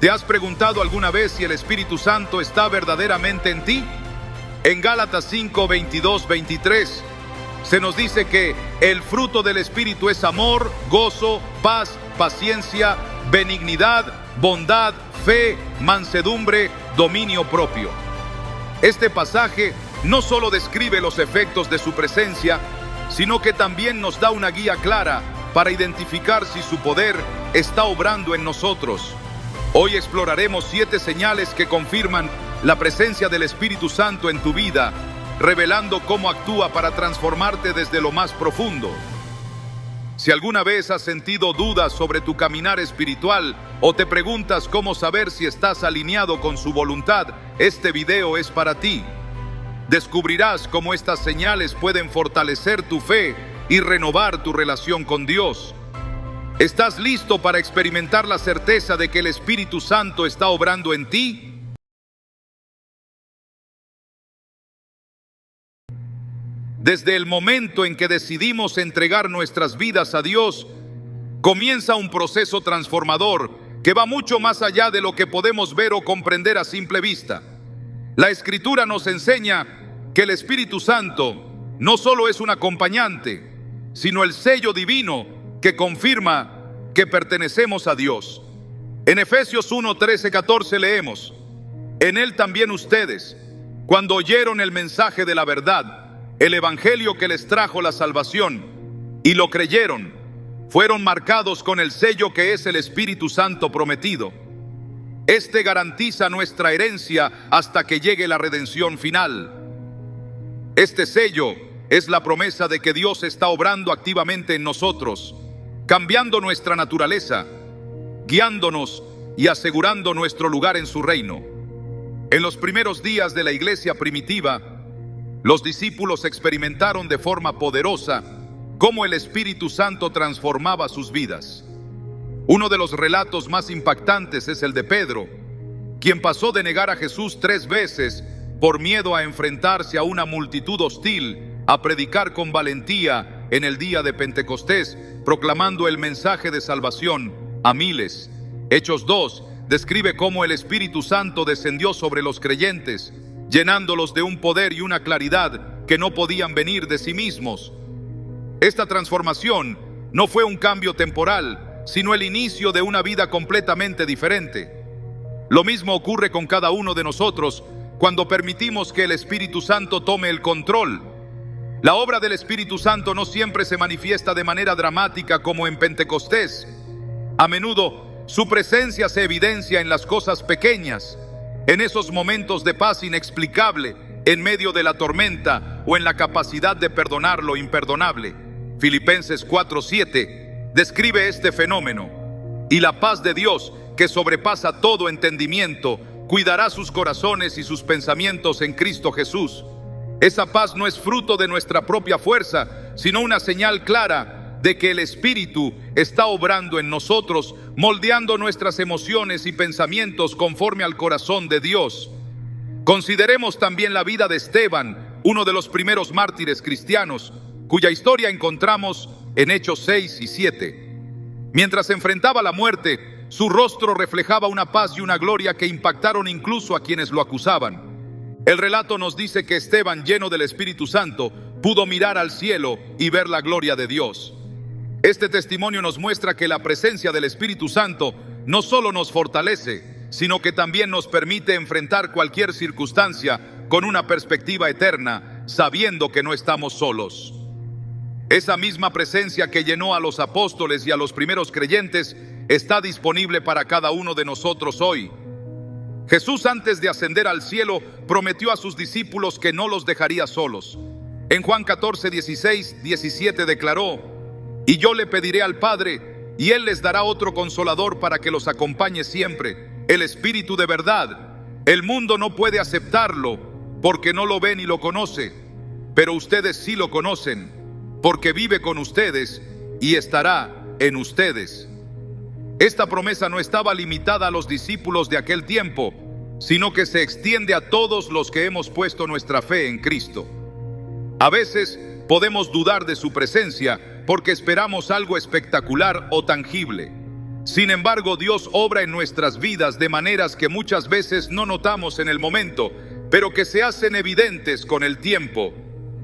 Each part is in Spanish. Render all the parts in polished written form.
¿Te has preguntado alguna vez si el Espíritu Santo está verdaderamente en ti? En Gálatas 5, 22, 23 se nos dice que el fruto del Espíritu es amor, gozo, paz, paciencia, benignidad, bondad, fe, mansedumbre, dominio propio. Este pasaje no solo describe los efectos de su presencia, sino que también nos da una guía clara para identificar si su poder está obrando en nosotros. Hoy exploraremos 7 señales que confirman la presencia del Espíritu Santo en tu vida, revelando cómo actúa para transformarte desde lo más profundo. Si alguna vez has sentido dudas sobre tu caminar espiritual o te preguntas cómo saber si estás alineado con su voluntad, este video es para ti. Descubrirás cómo estas señales pueden fortalecer tu fe y renovar tu relación con Dios. ¿Estás listo para experimentar la certeza de que el Espíritu Santo está obrando en ti? Desde el momento en que decidimos entregar nuestras vidas a Dios, comienza un proceso transformador que va mucho más allá de lo que podemos ver o comprender a simple vista. La Escritura nos enseña que el Espíritu Santo no solo es un acompañante, sino el sello divino que confirma que pertenecemos a Dios. En Efesios 1, 13, 14 leemos: en Él también ustedes, cuando oyeron el mensaje de la verdad, el evangelio que les trajo la salvación, y lo creyeron, fueron marcados con el sello que es el Espíritu Santo prometido. Este garantiza nuestra herencia hasta que llegue la redención final. Este sello es la promesa de que Dios está obrando activamente en nosotros, cambiando nuestra naturaleza, guiándonos y asegurando nuestro lugar en su reino. En los primeros días de la iglesia primitiva, los discípulos experimentaron de forma poderosa cómo el Espíritu Santo transformaba sus vidas. Uno de los relatos más impactantes es el de Pedro, quien pasó de negar a Jesús 3 veces por miedo a enfrentarse a una multitud hostil, a predicar con valentía en el día de Pentecostés, proclamando el mensaje de salvación a miles. Hechos 2 describe cómo el Espíritu Santo descendió sobre los creyentes, llenándolos de un poder y una claridad que no podían venir de sí mismos. Esta transformación no fue un cambio temporal, sino el inicio de una vida completamente diferente. Lo mismo ocurre con cada uno de nosotros cuando permitimos que el Espíritu Santo tome el control. La obra del Espíritu Santo no siempre se manifiesta de manera dramática como en Pentecostés. A menudo su presencia se evidencia en las cosas pequeñas, en esos momentos de paz inexplicable en medio de la tormenta o en la capacidad de perdonar lo imperdonable. Filipenses 4:7 describe este fenómeno: y la paz de Dios, que sobrepasa todo entendimiento, cuidará sus corazones y sus pensamientos en Cristo Jesús. Esa paz no es fruto de nuestra propia fuerza, sino una señal clara de que el Espíritu está obrando en nosotros, moldeando nuestras emociones y pensamientos conforme al corazón de Dios. Consideremos también la vida de Esteban, uno de los primeros mártires cristianos, cuya historia encontramos en Hechos 6 y 7. Mientras enfrentaba la muerte, su rostro reflejaba una paz y una gloria que impactaron incluso a quienes lo acusaban. El relato nos dice que Esteban, lleno del Espíritu Santo, pudo mirar al cielo y ver la gloria de Dios. Este testimonio nos muestra que la presencia del Espíritu Santo no solo nos fortalece, sino que también nos permite enfrentar cualquier circunstancia con una perspectiva eterna, sabiendo que no estamos solos. Esa misma presencia que llenó a los apóstoles y a los primeros creyentes está disponible para cada uno de nosotros hoy. Jesús, antes de ascender al cielo, prometió a sus discípulos que no los dejaría solos. En Juan 14, 16, 17 declaró: y yo le pediré al Padre, y Él les dará otro consolador para que los acompañe siempre, el Espíritu de verdad. El mundo no puede aceptarlo, porque no lo ve ni lo conoce, pero ustedes sí lo conocen, porque vive con ustedes y estará en ustedes. Esta promesa no estaba limitada a los discípulos de aquel tiempo, sino que se extiende a todos los que hemos puesto nuestra fe en Cristo. A veces podemos dudar de su presencia porque esperamos algo espectacular o tangible. Sin embargo, Dios obra en nuestras vidas de maneras que muchas veces no notamos en el momento, pero que se hacen evidentes con el tiempo.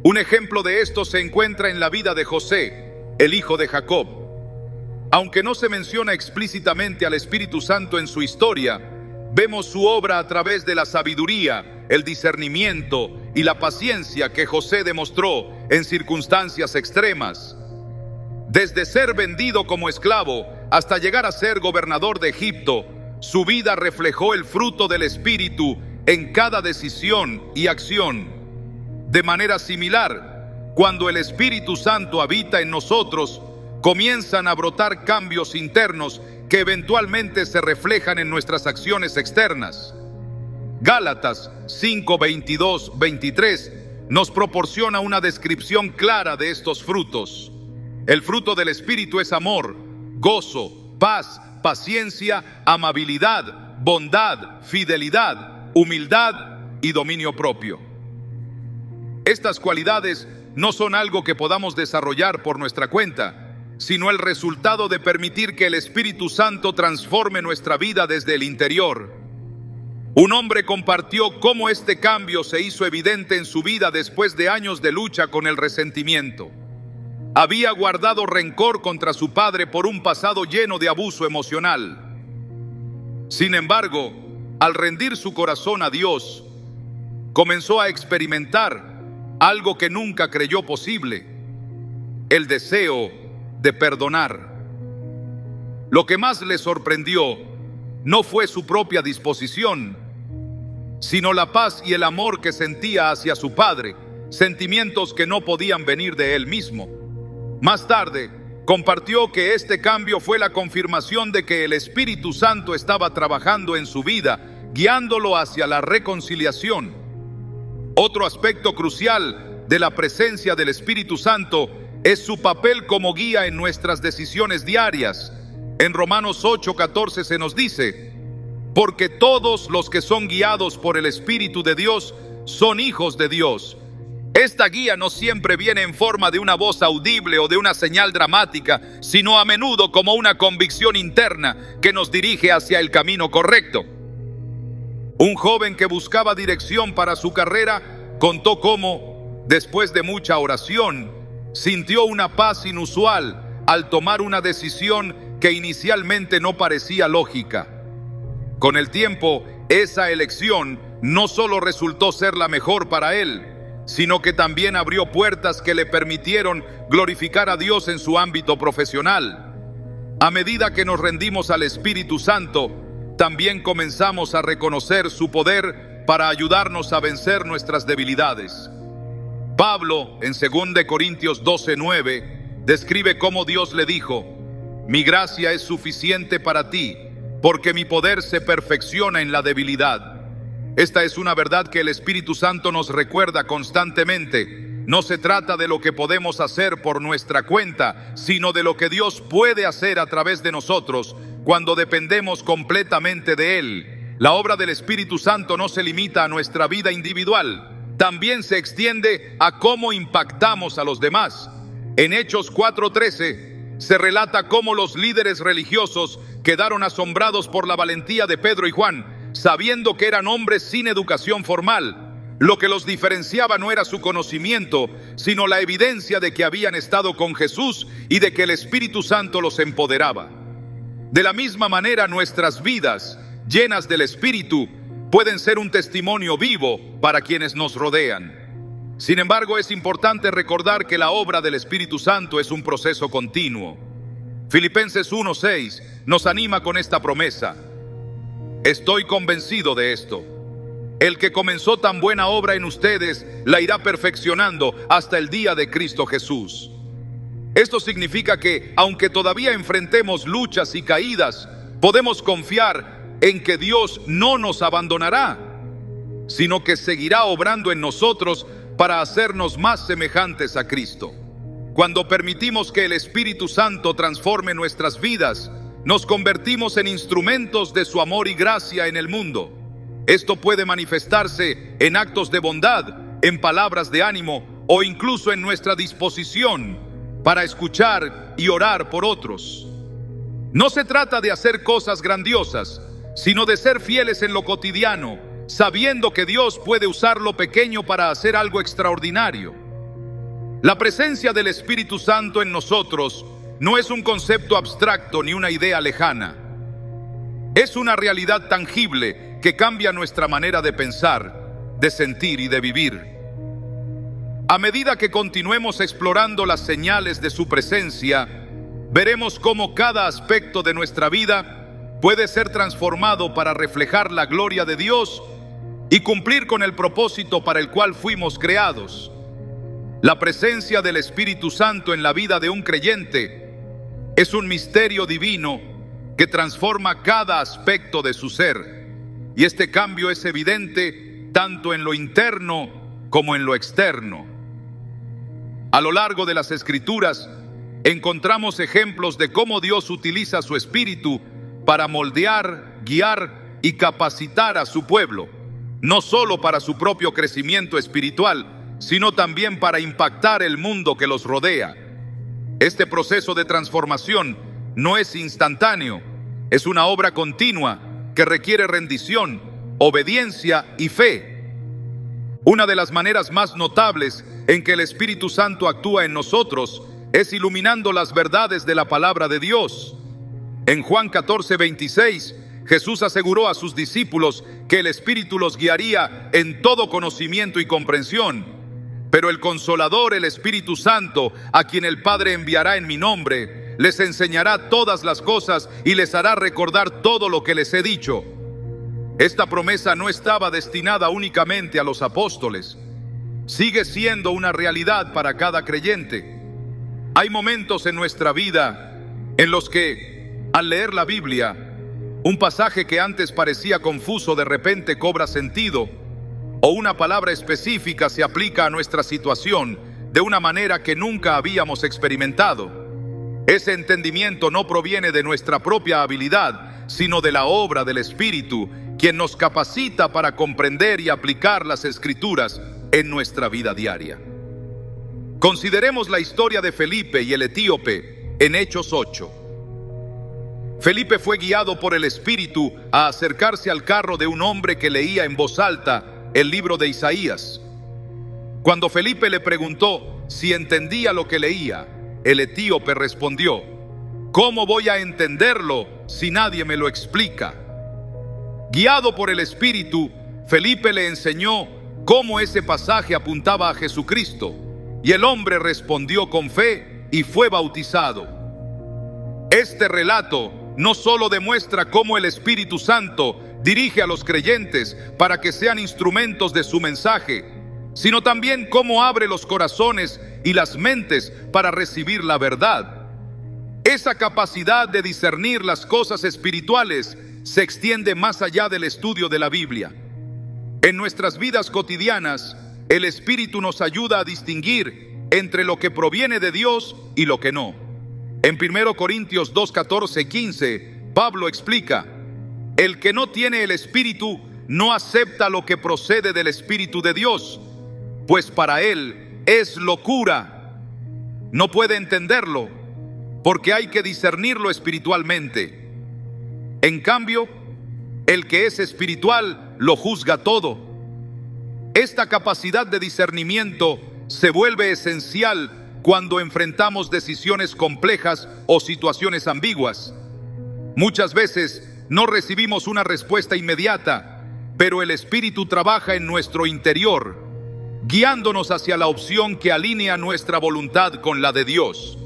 Un ejemplo de esto se encuentra en la vida de José, el hijo de Jacob. Aunque no se menciona explícitamente al Espíritu Santo en su historia, vemos su obra a través de la sabiduría, el discernimiento y la paciencia que José demostró en circunstancias extremas. Desde ser vendido como esclavo hasta llegar a ser gobernador de Egipto, su vida reflejó el fruto del Espíritu en cada decisión y acción. De manera similar, cuando el Espíritu Santo habita en nosotros, comienzan a brotar cambios internos que eventualmente se reflejan en nuestras acciones externas. Gálatas 5:22-23 nos proporciona una descripción clara de estos frutos. El fruto del Espíritu es amor, gozo, paz, paciencia, amabilidad, bondad, fidelidad, humildad y dominio propio. Estas cualidades no son algo que podamos desarrollar por nuestra cuenta, sino el resultado de permitir que el Espíritu Santo transforme nuestra vida desde el interior. Un hombre compartió cómo este cambio se hizo evidente en su vida después de años de lucha con el resentimiento. Había guardado rencor contra su padre por un pasado lleno de abuso emocional. Sin embargo, al rendir su corazón a Dios, comenzó a experimentar algo que nunca creyó posible: el deseo de perdonar. Lo que más le sorprendió no fue su propia disposición, sino la paz y el amor que sentía hacia su padre, sentimientos que no podían venir de él mismo. Más tarde, compartió que este cambio fue la confirmación de que el Espíritu Santo estaba trabajando en su vida, guiándolo hacia la reconciliación. Otro aspecto crucial de la presencia del Espíritu Santo es su papel como guía en nuestras decisiones diarias. En Romanos 8:14 se nos dice: porque todos los que son guiados por el Espíritu de Dios son hijos de Dios. Esta guía no siempre viene en forma de una voz audible o de una señal dramática, sino a menudo como una convicción interna que nos dirige hacia el camino correcto. Un joven que buscaba dirección para su carrera contó cómo, después de mucha oración, sintió una paz inusual al tomar una decisión que inicialmente no parecía lógica. Con el tiempo, esa elección no solo resultó ser la mejor para él, sino que también abrió puertas que le permitieron glorificar a Dios en su ámbito profesional. A medida que nos rendimos al Espíritu Santo, también comenzamos a reconocer su poder para ayudarnos a vencer nuestras debilidades. Pablo, en 2 Corintios 12:9, describe cómo Dios le dijo: mi gracia es suficiente para ti, porque mi poder se perfecciona en la debilidad. Esta es una verdad que el Espíritu Santo nos recuerda constantemente. No se trata de lo que podemos hacer por nuestra cuenta, sino de lo que Dios puede hacer a través de nosotros cuando dependemos completamente de Él. La obra del Espíritu Santo no se limita a nuestra vida individual, también se extiende a cómo impactamos a los demás. En Hechos 4:13 se relata cómo los líderes religiosos quedaron asombrados por la valentía de Pedro y Juan, sabiendo que eran hombres sin educación formal. Lo que los diferenciaba no era su conocimiento, sino la evidencia de que habían estado con Jesús y de que el Espíritu Santo los empoderaba. De la misma manera, nuestras vidas, llenas del Espíritu, pueden ser un testimonio vivo para quienes nos rodean. Sin embargo, es importante recordar que la obra del Espíritu Santo es un proceso continuo. Filipenses 1:6 nos anima con esta promesa: estoy convencido de esto. El que comenzó tan buena obra en ustedes la irá perfeccionando hasta el día de Cristo Jesús. Esto significa que, aunque todavía enfrentemos luchas y caídas, podemos confiar en que Dios no nos abandonará, sino que seguirá obrando en nosotros para hacernos más semejantes a Cristo. Cuando permitimos que el Espíritu Santo transforme nuestras vidas, nos convertimos en instrumentos de su amor y gracia en el mundo. Esto puede manifestarse en actos de bondad, en palabras de ánimo o incluso en nuestra disposición para escuchar y orar por otros. No se trata de hacer cosas grandiosas, sino de ser fieles en lo cotidiano, sabiendo que Dios puede usar lo pequeño para hacer algo extraordinario. La presencia del Espíritu Santo en nosotros no es un concepto abstracto ni una idea lejana. Es una realidad tangible que cambia nuestra manera de pensar, de sentir y de vivir. A medida que continuemos explorando las señales de su presencia, veremos cómo cada aspecto de nuestra vida puede ser transformado para reflejar la gloria de Dios y cumplir con el propósito para el cual fuimos creados. La presencia del Espíritu Santo en la vida de un creyente es un misterio divino que transforma cada aspecto de su ser, y este cambio es evidente tanto en lo interno como en lo externo. A lo largo de las Escrituras encontramos ejemplos de cómo Dios utiliza su Espíritu para moldear, guiar y capacitar a su pueblo, no solo para su propio crecimiento espiritual, sino también para impactar el mundo que los rodea. Este proceso de transformación no es instantáneo, es una obra continua que requiere rendición, obediencia y fe. Una de las maneras más notables en que el Espíritu Santo actúa en nosotros es iluminando las verdades de la palabra de Dios. En Juan 14:26, Jesús aseguró a sus discípulos que el Espíritu los guiaría en todo conocimiento y comprensión. Pero el Consolador, el Espíritu Santo, a quien el Padre enviará en mi nombre, les enseñará todas las cosas y les hará recordar todo lo que les he dicho. Esta promesa no estaba destinada únicamente a los apóstoles. Sigue siendo una realidad para cada creyente. Hay momentos en nuestra vida en los que, al leer la Biblia, un pasaje que antes parecía confuso de repente cobra sentido, o una palabra específica se aplica a nuestra situación de una manera que nunca habíamos experimentado. Ese entendimiento no proviene de nuestra propia habilidad, sino de la obra del Espíritu, quien nos capacita para comprender y aplicar las Escrituras en nuestra vida diaria. Consideremos la historia de Felipe y el etíope en Hechos 8. Felipe fue guiado por el Espíritu a acercarse al carro de un hombre que leía en voz alta el libro de Isaías. Cuando Felipe le preguntó si entendía lo que leía, el etíope respondió: ¿cómo voy a entenderlo si nadie me lo explica? Guiado por el Espíritu, Felipe le enseñó cómo ese pasaje apuntaba a Jesucristo, y el hombre respondió con fe y fue bautizado. Este relato no solo demuestra cómo el Espíritu Santo dirige a los creyentes para que sean instrumentos de su mensaje, sino también cómo abre los corazones y las mentes para recibir la verdad. Esa capacidad de discernir las cosas espirituales se extiende más allá del estudio de la Biblia. En nuestras vidas cotidianas, el Espíritu nos ayuda a distinguir entre lo que proviene de Dios y lo que no. En 1 Corintios 2:14-15, Pablo explica: el que no tiene el Espíritu no acepta lo que procede del Espíritu de Dios, pues para él es locura. No puede entenderlo, porque hay que discernirlo espiritualmente. En cambio, el que es espiritual lo juzga todo. Esta capacidad de discernimiento se vuelve esencial cuando enfrentamos decisiones complejas o situaciones ambiguas. Muchas veces no recibimos una respuesta inmediata, pero el Espíritu trabaja en nuestro interior, guiándonos hacia la opción que alinea nuestra voluntad con la de Dios.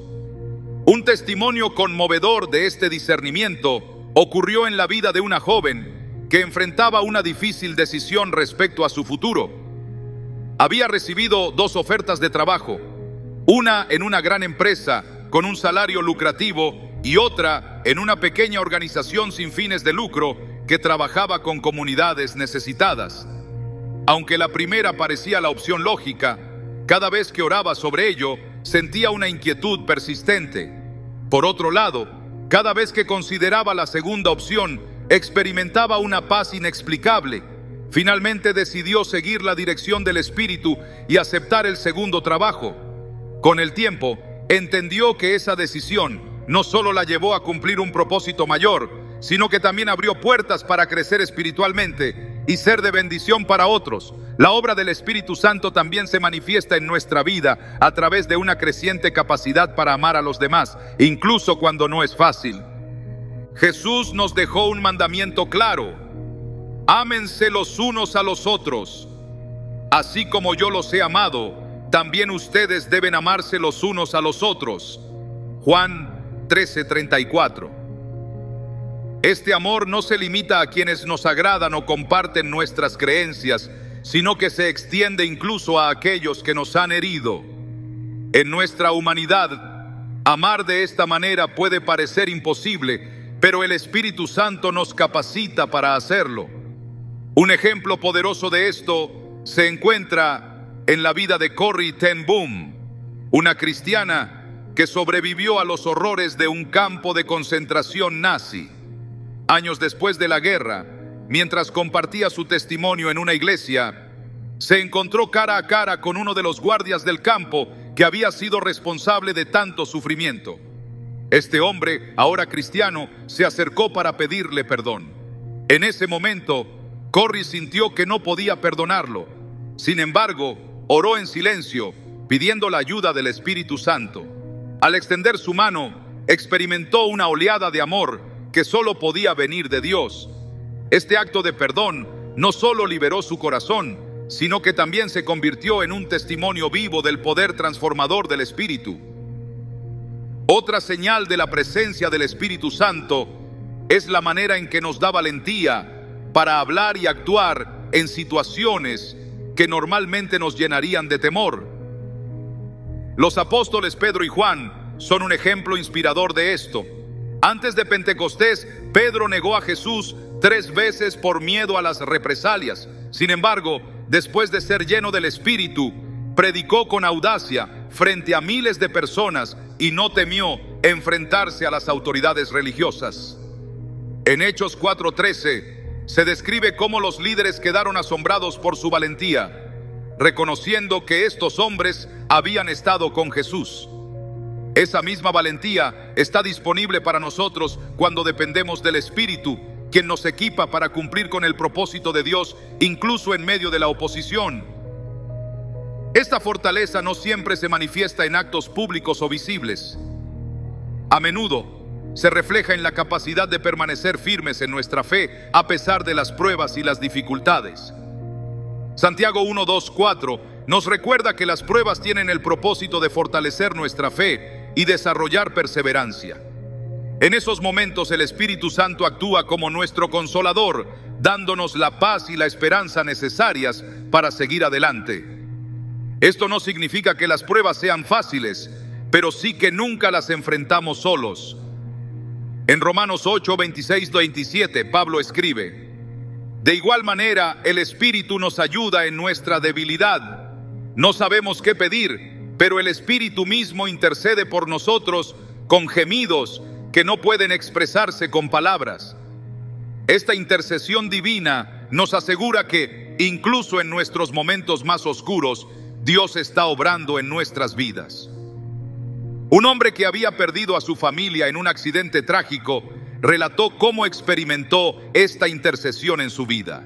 Un testimonio conmovedor de este discernimiento ocurrió en la vida de una joven que enfrentaba una difícil decisión respecto a su futuro. Había recibido 2 ofertas de trabajo, una en una gran empresa con un salario lucrativo y otra en una pequeña organización sin fines de lucro que trabajaba con comunidades necesitadas. Aunque la primera parecía la opción lógica, cada vez que oraba sobre ello, sentía una inquietud persistente. Por otro lado, cada vez que consideraba la segunda opción, experimentaba una paz inexplicable. Finalmente decidió seguir la dirección del Espíritu y aceptar el segundo trabajo. Con el tiempo, entendió que esa decisión no solo la llevó a cumplir un propósito mayor, sino que también abrió puertas para crecer espiritualmente y ser de bendición para otros. La obra del Espíritu Santo también se manifiesta en nuestra vida a través de una creciente capacidad para amar a los demás, incluso cuando no es fácil. Jesús nos dejó un mandamiento claro: ámense los unos a los otros. Así como yo los he amado, también ustedes deben amarse los unos a los otros. Juan 13:34. Este amor no se limita a quienes nos agradan o comparten nuestras creencias, sino que se extiende incluso a aquellos que nos han herido. En nuestra humanidad, amar de esta manera puede parecer imposible, pero el Espíritu Santo nos capacita para hacerlo. Un ejemplo poderoso de esto se encuentra en la vida de Corrie ten Boom, una cristiana que sobrevivió a los horrores de un campo de concentración nazi. Años después de la guerra, mientras compartía su testimonio en una iglesia, se encontró cara a cara con uno de los guardias del campo que había sido responsable de tanto sufrimiento. Este hombre, ahora cristiano, se acercó para pedirle perdón. En ese momento, Corrie sintió que no podía perdonarlo. Sin embargo, oró en silencio, pidiendo la ayuda del Espíritu Santo. Al extender su mano, experimentó una oleada de amor que solo podía venir de Dios. Este acto de perdón no solo liberó su corazón, sino que también se convirtió en un testimonio vivo del poder transformador del Espíritu. Otra señal de la presencia del Espíritu Santo es la manera en que nos da valentía para hablar y actuar en situaciones que normalmente nos llenarían de temor. Los apóstoles Pedro y Juan son un ejemplo inspirador de esto. Antes de Pentecostés, Pedro negó a Jesús 3 veces por miedo a las represalias. Sin embargo, después de ser lleno del Espíritu, predicó con audacia frente a miles de personas y no temió enfrentarse a las autoridades religiosas. En Hechos 4:13 se describe cómo los líderes quedaron asombrados por su valentía, reconociendo que estos hombres habían estado con Jesús. Esa misma valentía está disponible para nosotros cuando dependemos del Espíritu, quien nos equipa para cumplir con el propósito de Dios, incluso en medio de la oposición. Esta fortaleza no siempre se manifiesta en actos públicos o visibles. A menudo se refleja en la capacidad de permanecer firmes en nuestra fe a pesar de las pruebas y las dificultades. Santiago 1:2-4 nos recuerda que las pruebas tienen el propósito de fortalecer nuestra fe y desarrollar perseverancia. En esos momentos el Espíritu Santo actúa como nuestro consolador, dándonos la paz y la esperanza necesarias para seguir adelante. Esto no significa que las pruebas sean fáciles, pero sí que nunca las enfrentamos solos. En Romanos 8:26-27, Pablo escribe: de igual manera, el Espíritu nos ayuda en nuestra debilidad. No sabemos qué pedir, pero el Espíritu mismo intercede por nosotros con gemidos que no pueden expresarse con palabras. Esta intercesión divina nos asegura que, incluso en nuestros momentos más oscuros, Dios está obrando en nuestras vidas. Un hombre que había perdido a su familia en un accidente trágico relató cómo experimentó esta intercesión en su vida.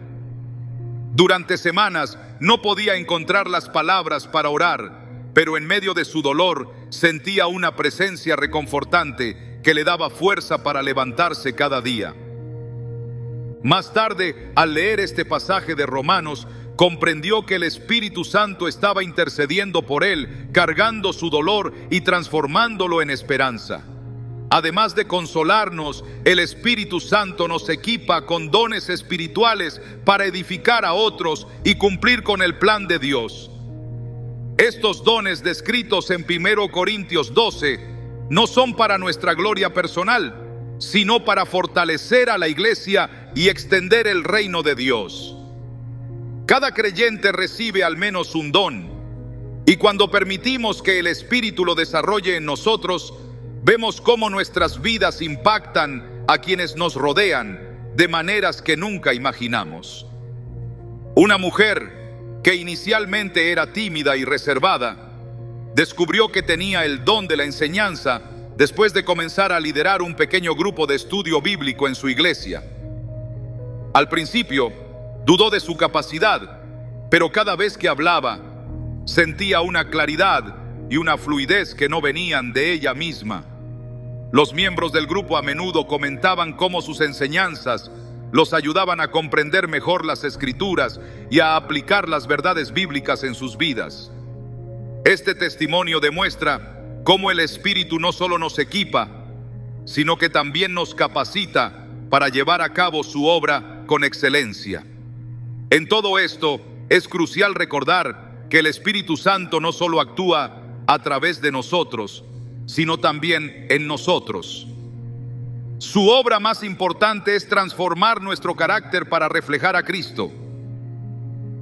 Durante semanas no podía encontrar las palabras para orar, pero en medio de su dolor sentía una presencia reconfortante que le daba fuerza para levantarse cada día. Más tarde, al leer este pasaje de Romanos, comprendió que el Espíritu Santo estaba intercediendo por él, cargando su dolor y transformándolo en esperanza. Además de consolarnos, el Espíritu Santo nos equipa con dones espirituales para edificar a otros y cumplir con el plan de Dios. Estos dones descritos en 1 Corintios 12 no son para nuestra gloria personal, sino para fortalecer a la iglesia y extender el reino de Dios. Cada creyente recibe al menos un don, y cuando permitimos que el Espíritu lo desarrolle en nosotros, vemos cómo nuestras vidas impactan a quienes nos rodean de maneras que nunca imaginamos. Una mujer que inicialmente era tímida y reservada, descubrió que tenía el don de la enseñanza después de comenzar a liderar un pequeño grupo de estudio bíblico en su iglesia. Al principio, dudó de su capacidad, pero cada vez que hablaba, sentía una claridad y una fluidez que no venían de ella misma. Los miembros del grupo a menudo comentaban cómo sus enseñanzas los ayudaban a comprender mejor las Escrituras y a aplicar las verdades bíblicas en sus vidas. Este testimonio demuestra cómo el Espíritu no solo nos equipa, sino que también nos capacita para llevar a cabo su obra con excelencia. En todo esto, es crucial recordar que el Espíritu Santo no solo actúa a través de nosotros, sino también en nosotros. Su obra más importante es transformar nuestro carácter para reflejar a Cristo.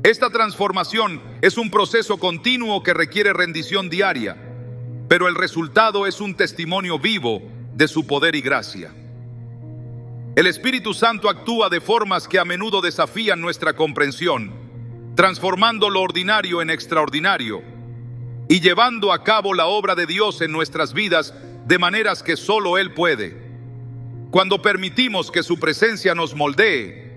Esta transformación es un proceso continuo que requiere rendición diaria, pero el resultado es un testimonio vivo de su poder y gracia. El Espíritu Santo actúa de formas que a menudo desafían nuestra comprensión, transformando lo ordinario en extraordinario y llevando a cabo la obra de Dios en nuestras vidas de maneras que solo Él puede. Cuando permitimos que su presencia nos moldee,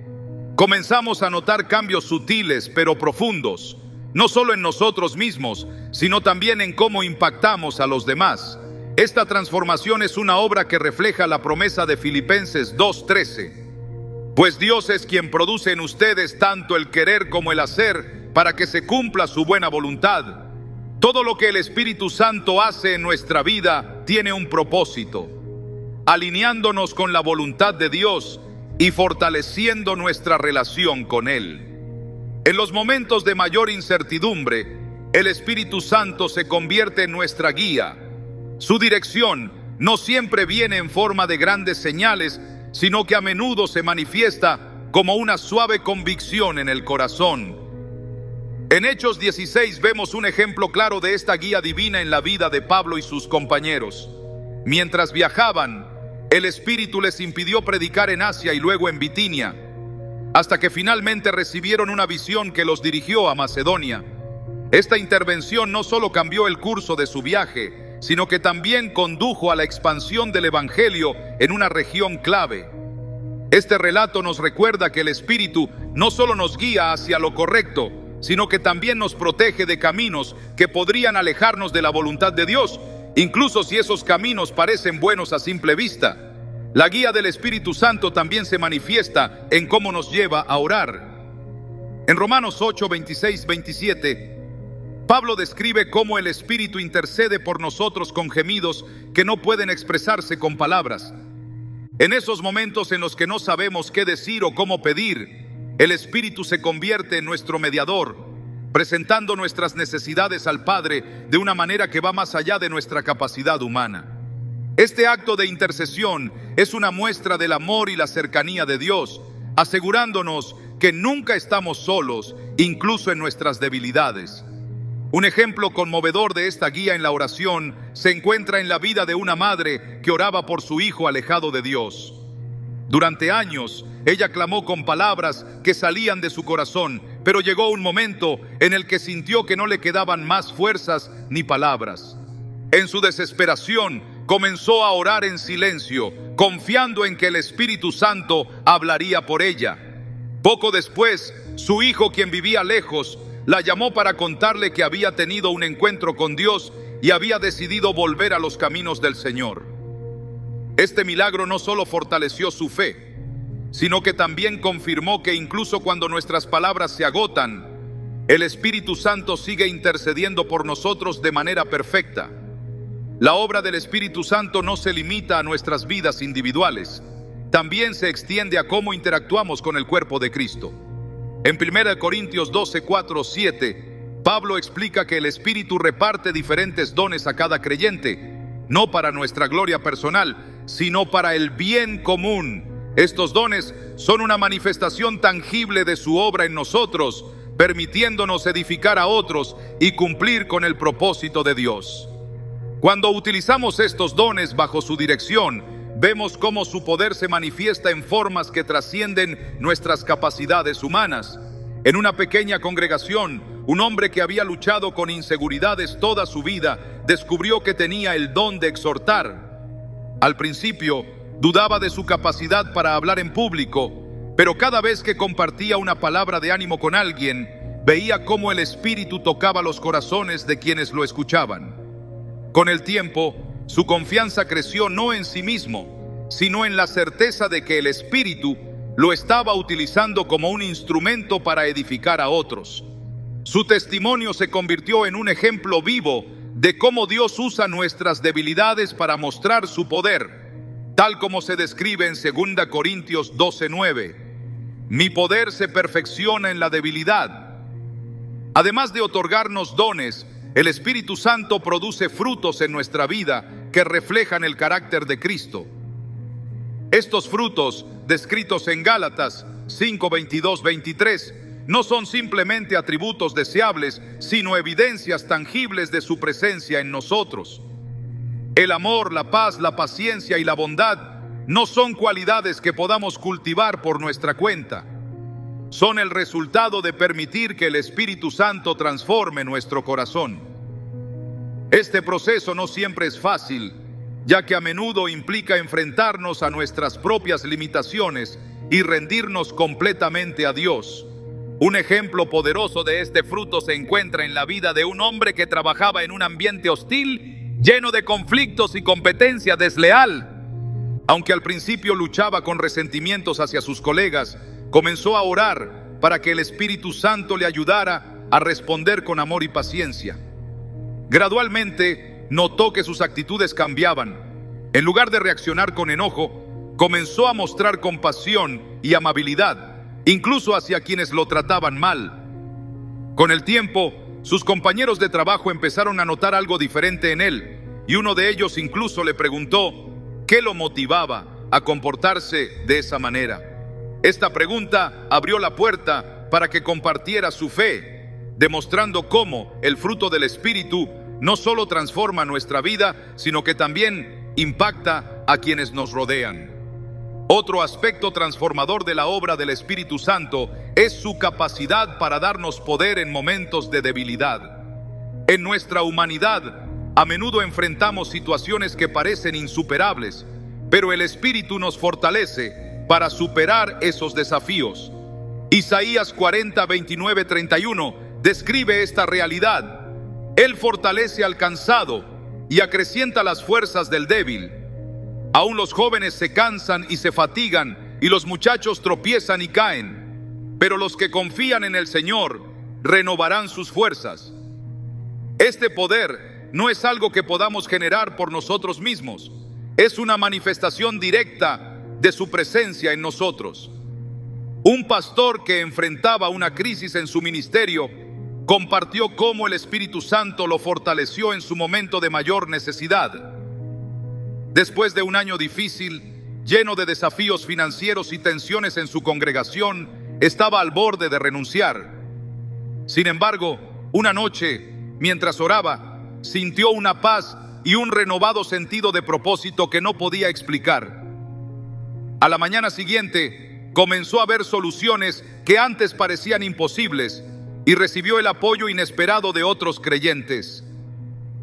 comenzamos a notar cambios sutiles pero profundos, no solo en nosotros mismos, sino también en cómo impactamos a los demás. Esta transformación es una obra que refleja la promesa de Filipenses 2:13. Pues Dios es quien produce en ustedes tanto el querer como el hacer para que se cumpla su buena voluntad. Todo lo que el Espíritu Santo hace en nuestra vida tiene un propósito, alineándonos con la voluntad de Dios y fortaleciendo nuestra relación con Él. En los momentos de mayor incertidumbre, el Espíritu Santo se convierte en nuestra guía. Su dirección no siempre viene en forma de grandes señales, sino que a menudo se manifiesta como una suave convicción en el corazón. En Hechos 16 vemos un ejemplo claro de esta guía divina en la vida de Pablo y sus compañeros. Mientras viajaban, el Espíritu les impidió predicar en Asia y luego en Bitinia, hasta que finalmente recibieron una visión que los dirigió a Macedonia. Esta intervención no solo cambió el curso de su viaje, sino que también condujo a la expansión del Evangelio en una región clave. Este relato nos recuerda que el Espíritu no solo nos guía hacia lo correcto, sino que también nos protege de caminos que podrían alejarnos de la voluntad de Dios, incluso si esos caminos parecen buenos a simple vista. La guía del Espíritu Santo también se manifiesta en cómo nos lleva a orar. En Romanos 8, 26, 27, Pablo describe cómo el Espíritu intercede por nosotros con gemidos que no pueden expresarse con palabras. En esos momentos en los que no sabemos qué decir o cómo pedir, el Espíritu se convierte en nuestro mediador, presentando nuestras necesidades al Padre de una manera que va más allá de nuestra capacidad humana. Este acto de intercesión es una muestra del amor y la cercanía de Dios, asegurándonos que nunca estamos solos, incluso en nuestras debilidades. Un ejemplo conmovedor de esta guía en la oración se encuentra en la vida de una madre que oraba por su hijo alejado de Dios. Durante años, ella clamó con palabras que salían de su corazón, pero llegó un momento en el que sintió que no le quedaban más fuerzas ni palabras. En su desesperación, comenzó a orar en silencio, confiando en que el Espíritu Santo hablaría por ella. Poco después, su hijo, quien vivía lejos, la llamó para contarle que había tenido un encuentro con Dios y había decidido volver a los caminos del Señor. Este milagro no solo fortaleció su fe, sino que también confirmó que incluso cuando nuestras palabras se agotan, el Espíritu Santo sigue intercediendo por nosotros de manera perfecta. La obra del Espíritu Santo no se limita a nuestras vidas individuales, también se extiende a cómo interactuamos con el cuerpo de Cristo. En 1 Corintios 12, 4, 7, Pablo explica que el Espíritu reparte diferentes dones a cada creyente, no para nuestra gloria personal, sino para el bien común. Estos dones son una manifestación tangible de su obra en nosotros, permitiéndonos edificar a otros y cumplir con el propósito de Dios. Cuando utilizamos estos dones bajo su dirección, vemos cómo su poder se manifiesta en formas que trascienden nuestras capacidades humanas. En una pequeña congregación, un hombre que había luchado con inseguridades toda su vida descubrió que tenía el don de exhortar. Al principio, dudaba de su capacidad para hablar en público, pero cada vez que compartía una palabra de ánimo con alguien, veía cómo el Espíritu tocaba los corazones de quienes lo escuchaban. Con el tiempo, su confianza creció no en sí mismo, sino en la certeza de que el Espíritu lo estaba utilizando como un instrumento para edificar a otros. Su testimonio se convirtió en un ejemplo vivo de cómo Dios usa nuestras debilidades para mostrar su poder, tal como se describe en 2 Corintios 12:9. Mi poder se perfecciona en la debilidad. Además de otorgarnos dones, el Espíritu Santo produce frutos en nuestra vida que reflejan el carácter de Cristo. Estos frutos, descritos en Gálatas 5:22-23, no son simplemente atributos deseables, sino evidencias tangibles de su presencia en nosotros. El amor, la paz, la paciencia y la bondad no son cualidades que podamos cultivar por nuestra cuenta. Son el resultado de permitir que el Espíritu Santo transforme nuestro corazón. Este proceso no siempre es fácil, ya que a menudo implica enfrentarnos a nuestras propias limitaciones y rendirnos completamente a Dios. Un ejemplo poderoso de este fruto se encuentra en la vida de un hombre que trabajaba en un ambiente hostil, lleno de conflictos y competencia desleal. Aunque al principio luchaba con resentimientos hacia sus colegas, comenzó a orar para que el Espíritu Santo le ayudara a responder con amor y paciencia. Gradualmente, notó que sus actitudes cambiaban. En lugar de reaccionar con enojo, comenzó a mostrar compasión y amabilidad, incluso hacia quienes lo trataban mal. Con el tiempo, sus compañeros de trabajo empezaron a notar algo diferente en él, y uno de ellos incluso le preguntó qué lo motivaba a comportarse de esa manera. Esta pregunta abrió la puerta para que compartiera su fe, demostrando cómo el fruto del Espíritu no solo transforma nuestra vida, sino que también impacta a quienes nos rodean. Otro aspecto transformador de la obra del Espíritu Santo es su capacidad para darnos poder en momentos de debilidad. En nuestra humanidad, a menudo enfrentamos situaciones que parecen insuperables, pero el Espíritu nos fortalece para superar esos desafíos. Isaías 40:29-31 describe esta realidad. Él fortalece al cansado y acrecienta las fuerzas del débil. Aún los jóvenes se cansan y se fatigan, y los muchachos tropiezan y caen. Pero los que confían en el Señor renovarán sus fuerzas. Este poder no es algo que podamos generar por nosotros mismos. Es una manifestación directa de su presencia en nosotros. Un pastor que enfrentaba una crisis en su ministerio compartió cómo el Espíritu Santo lo fortaleció en su momento de mayor necesidad. Después de un año difícil, lleno de desafíos financieros y tensiones en su congregación, estaba al borde de renunciar. Sin embargo, una noche, mientras oraba, sintió una paz y un renovado sentido de propósito que no podía explicar. A la mañana siguiente, comenzó a ver soluciones que antes parecían imposibles y recibió el apoyo inesperado de otros creyentes.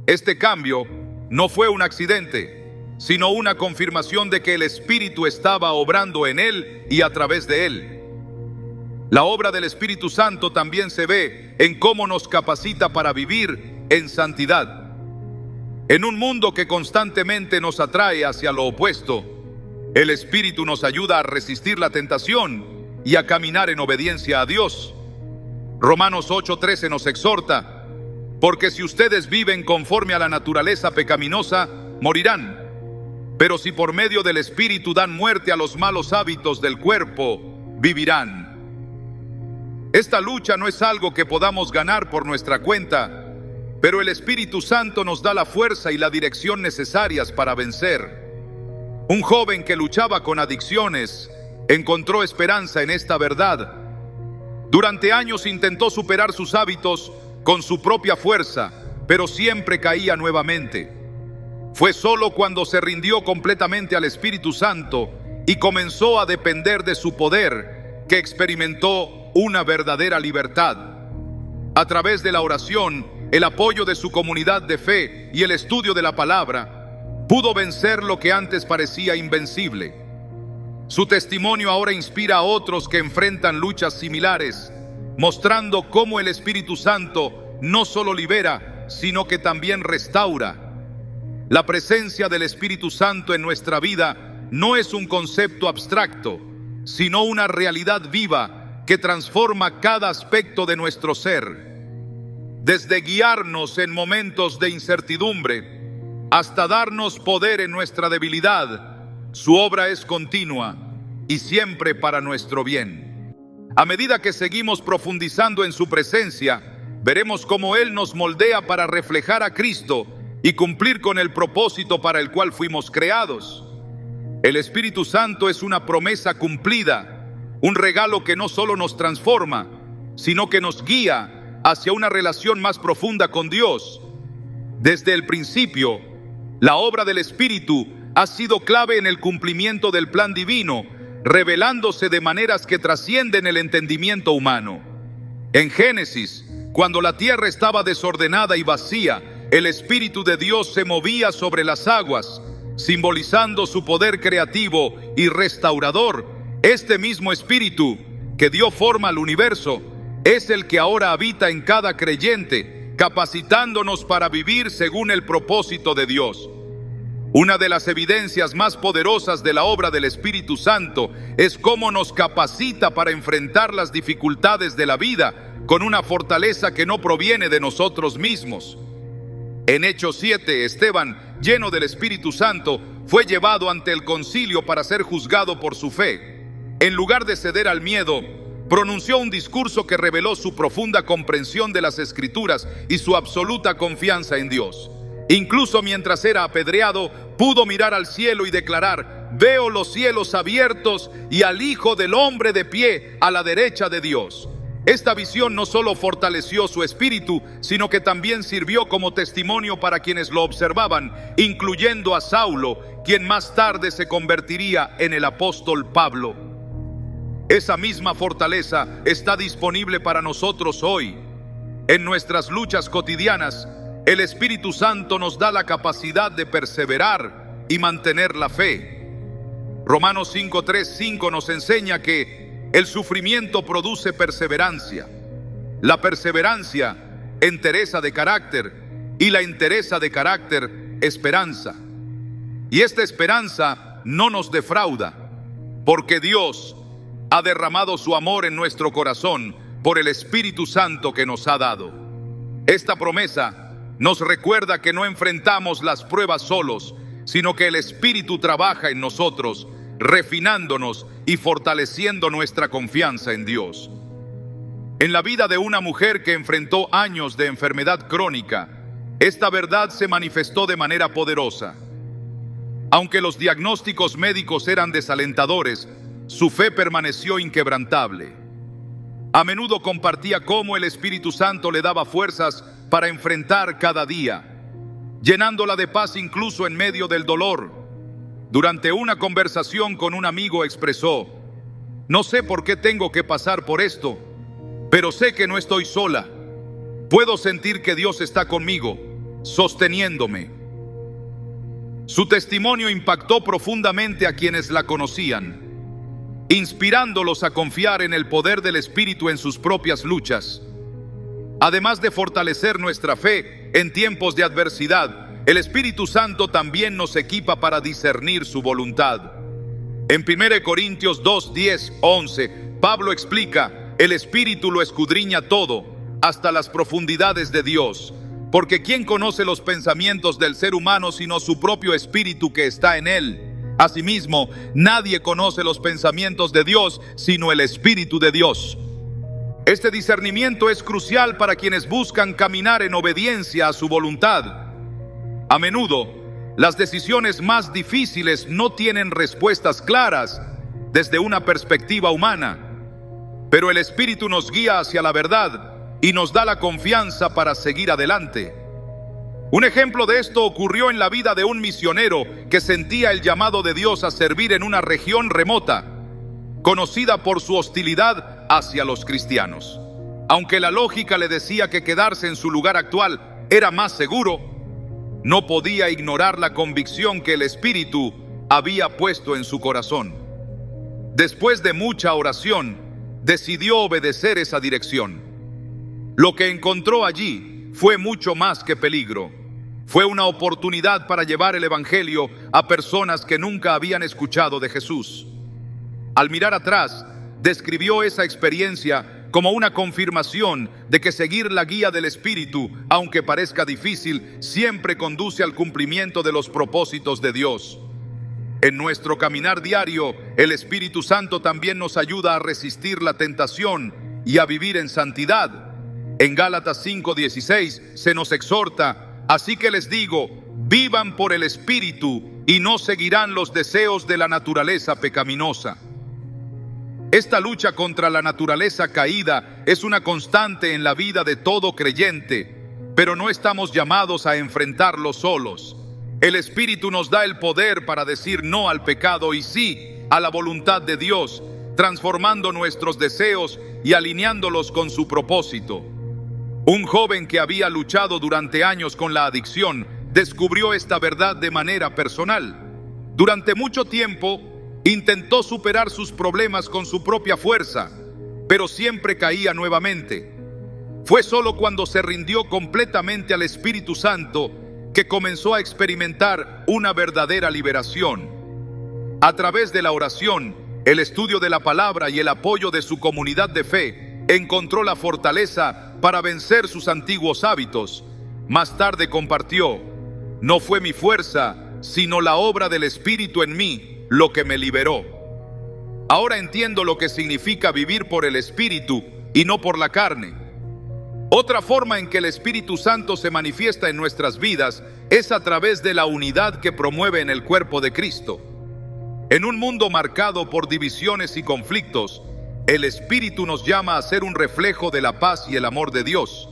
Este cambio no fue un accidente, sino una confirmación de que el Espíritu estaba obrando en él y a través de él. La obra del Espíritu Santo también se ve en cómo nos capacita para vivir en santidad. En un mundo que constantemente nos atrae hacia lo opuesto, el Espíritu nos ayuda a resistir la tentación y a caminar en obediencia a Dios. Romanos 8:13 nos exhorta: porque si ustedes viven conforme a la naturaleza pecaminosa, morirán. Pero si por medio del Espíritu dan muerte a los malos hábitos del cuerpo, vivirán. Esta lucha no es algo que podamos ganar por nuestra cuenta, pero el Espíritu Santo nos da la fuerza y la dirección necesarias para vencer. Un joven que luchaba con adicciones encontró esperanza en esta verdad. Durante años intentó superar sus hábitos con su propia fuerza, pero siempre caía nuevamente. Fue solo cuando se rindió completamente al Espíritu Santo y comenzó a depender de su poder que experimentó una verdadera libertad. A través de la oración, el apoyo de su comunidad de fe y el estudio de la palabra, Pudo vencer lo que antes parecía invencible. Su testimonio ahora inspira a otros que enfrentan luchas similares, mostrando cómo el Espíritu Santo no solo libera, sino que también restaura. La presencia del Espíritu Santo en nuestra vida no es un concepto abstracto, sino una realidad viva que transforma cada aspecto de nuestro ser. Desde guiarnos en momentos de incertidumbre hasta darnos poder en nuestra debilidad, su obra es continua y siempre para nuestro bien. A medida que seguimos profundizando en su presencia, veremos cómo Él nos moldea para reflejar a Cristo y cumplir con el propósito para el cual fuimos creados. El Espíritu Santo es una promesa cumplida, un regalo que no solo nos transforma, sino que nos guía hacia una relación más profunda con Dios. Desde el principio, la obra del Espíritu ha sido clave en el cumplimiento del plan divino, revelándose de maneras que trascienden el entendimiento humano. En Génesis, cuando la tierra estaba desordenada y vacía, el Espíritu de Dios se movía sobre las aguas, simbolizando su poder creativo y restaurador. Este mismo Espíritu que dio forma al universo es el que ahora habita en cada creyente, capacitándonos para vivir según el propósito de Dios. Una de las evidencias más poderosas de la obra del Espíritu Santo es cómo nos capacita para enfrentar las dificultades de la vida con una fortaleza que no proviene de nosotros mismos. En Hechos 7, Esteban, lleno del Espíritu Santo, fue llevado ante el concilio para ser juzgado por su fe. En lugar de ceder al miedo, pronunció un discurso que reveló su profunda comprensión de las Escrituras y su absoluta confianza en Dios. Incluso mientras era apedreado, pudo mirar al cielo y declarar: «Veo los cielos abiertos y al Hijo del Hombre de pie a la derecha de Dios». Esta visión no solo fortaleció su espíritu, sino que también sirvió como testimonio para quienes lo observaban, incluyendo a Saulo, quien más tarde se convertiría en el apóstol Pablo. Esa misma fortaleza está disponible para nosotros hoy. En nuestras luchas cotidianas, el Espíritu Santo nos da la capacidad de perseverar y mantener la fe. Romanos 5:3-5 nos enseña que el sufrimiento produce perseverancia. La perseverancia, entereza de carácter, y la entereza de carácter, esperanza. Y esta esperanza no nos defrauda, porque Dios ha derramado su amor en nuestro corazón por el Espíritu Santo que nos ha dado. Esta promesa nos recuerda que no enfrentamos las pruebas solos, sino que el Espíritu trabaja en nosotros, refinándonos y fortaleciendo nuestra confianza en Dios. En la vida de una mujer que enfrentó años de enfermedad crónica, esta verdad se manifestó de manera poderosa. Aunque los diagnósticos médicos eran desalentadores, su fe permaneció inquebrantable. A menudo compartía cómo el Espíritu Santo le daba fuerzas para enfrentar cada día, llenándola de paz incluso en medio del dolor. Durante una conversación con un amigo expresó: «No sé por qué tengo que pasar por esto, pero sé que no estoy sola. Puedo sentir que Dios está conmigo, sosteniéndome». Su testimonio impactó profundamente a quienes la conocían, inspirándolos a confiar en el poder del Espíritu en sus propias luchas. Además de fortalecer nuestra fe en tiempos de adversidad, el Espíritu Santo también nos equipa para discernir su voluntad. En 1 Corintios 2:10-11, Pablo explica: «El Espíritu lo escudriña todo, hasta las profundidades de Dios, porque ¿quién conoce los pensamientos del ser humano sino su propio espíritu que está en él? Asimismo, nadie conoce los pensamientos de Dios sino el Espíritu de Dios». Este discernimiento es crucial para quienes buscan caminar en obediencia a su voluntad. A menudo, las decisiones más difíciles no tienen respuestas claras desde una perspectiva humana, pero el Espíritu nos guía hacia la verdad y nos da la confianza para seguir adelante. Un ejemplo de esto ocurrió en la vida de un misionero que sentía el llamado de Dios a servir en una región remota, conocida por su hostilidad hacia los cristianos. Aunque la lógica le decía que quedarse en su lugar actual era más seguro, no podía ignorar la convicción que el Espíritu había puesto en su corazón. Después de mucha oración, decidió obedecer esa dirección. Lo que encontró allí fue mucho más que peligro. Fue una oportunidad para llevar el Evangelio a personas que nunca habían escuchado de Jesús. Al mirar atrás, describió esa experiencia como una confirmación de que seguir la guía del Espíritu, aunque parezca difícil, siempre conduce al cumplimiento de los propósitos de Dios. En nuestro caminar diario, el Espíritu Santo también nos ayuda a resistir la tentación y a vivir en santidad. En Gálatas 5:16 se nos exhorta: así que les digo, vivan por el Espíritu y no seguirán los deseos de la naturaleza pecaminosa. Esta lucha contra la naturaleza caída es una constante en la vida de todo creyente, pero no estamos llamados a enfrentarlo solos. El Espíritu nos da el poder para decir no al pecado y sí a la voluntad de Dios, transformando nuestros deseos y alineándolos con su propósito. Un joven que había luchado durante años con la adicción descubrió esta verdad de manera personal. Durante mucho tiempo intentó superar sus problemas con su propia fuerza, pero siempre caía nuevamente. Fue solo cuando se rindió completamente al Espíritu Santo que comenzó a experimentar una verdadera liberación. A través de la oración, el estudio de la palabra y el apoyo de su comunidad de fe, encontró la fortaleza para vencer sus antiguos hábitos. Más tarde compartió: no fue mi fuerza, sino la obra del Espíritu en mí lo que me liberó. Ahora entiendo lo que significa vivir por el Espíritu y no por la carne. Otra forma en que el Espíritu Santo se manifiesta en nuestras vidas es a través de la unidad que promueve en el cuerpo de Cristo. En un mundo marcado por divisiones y conflictos, el Espíritu nos llama a ser un reflejo de la paz y el amor de Dios.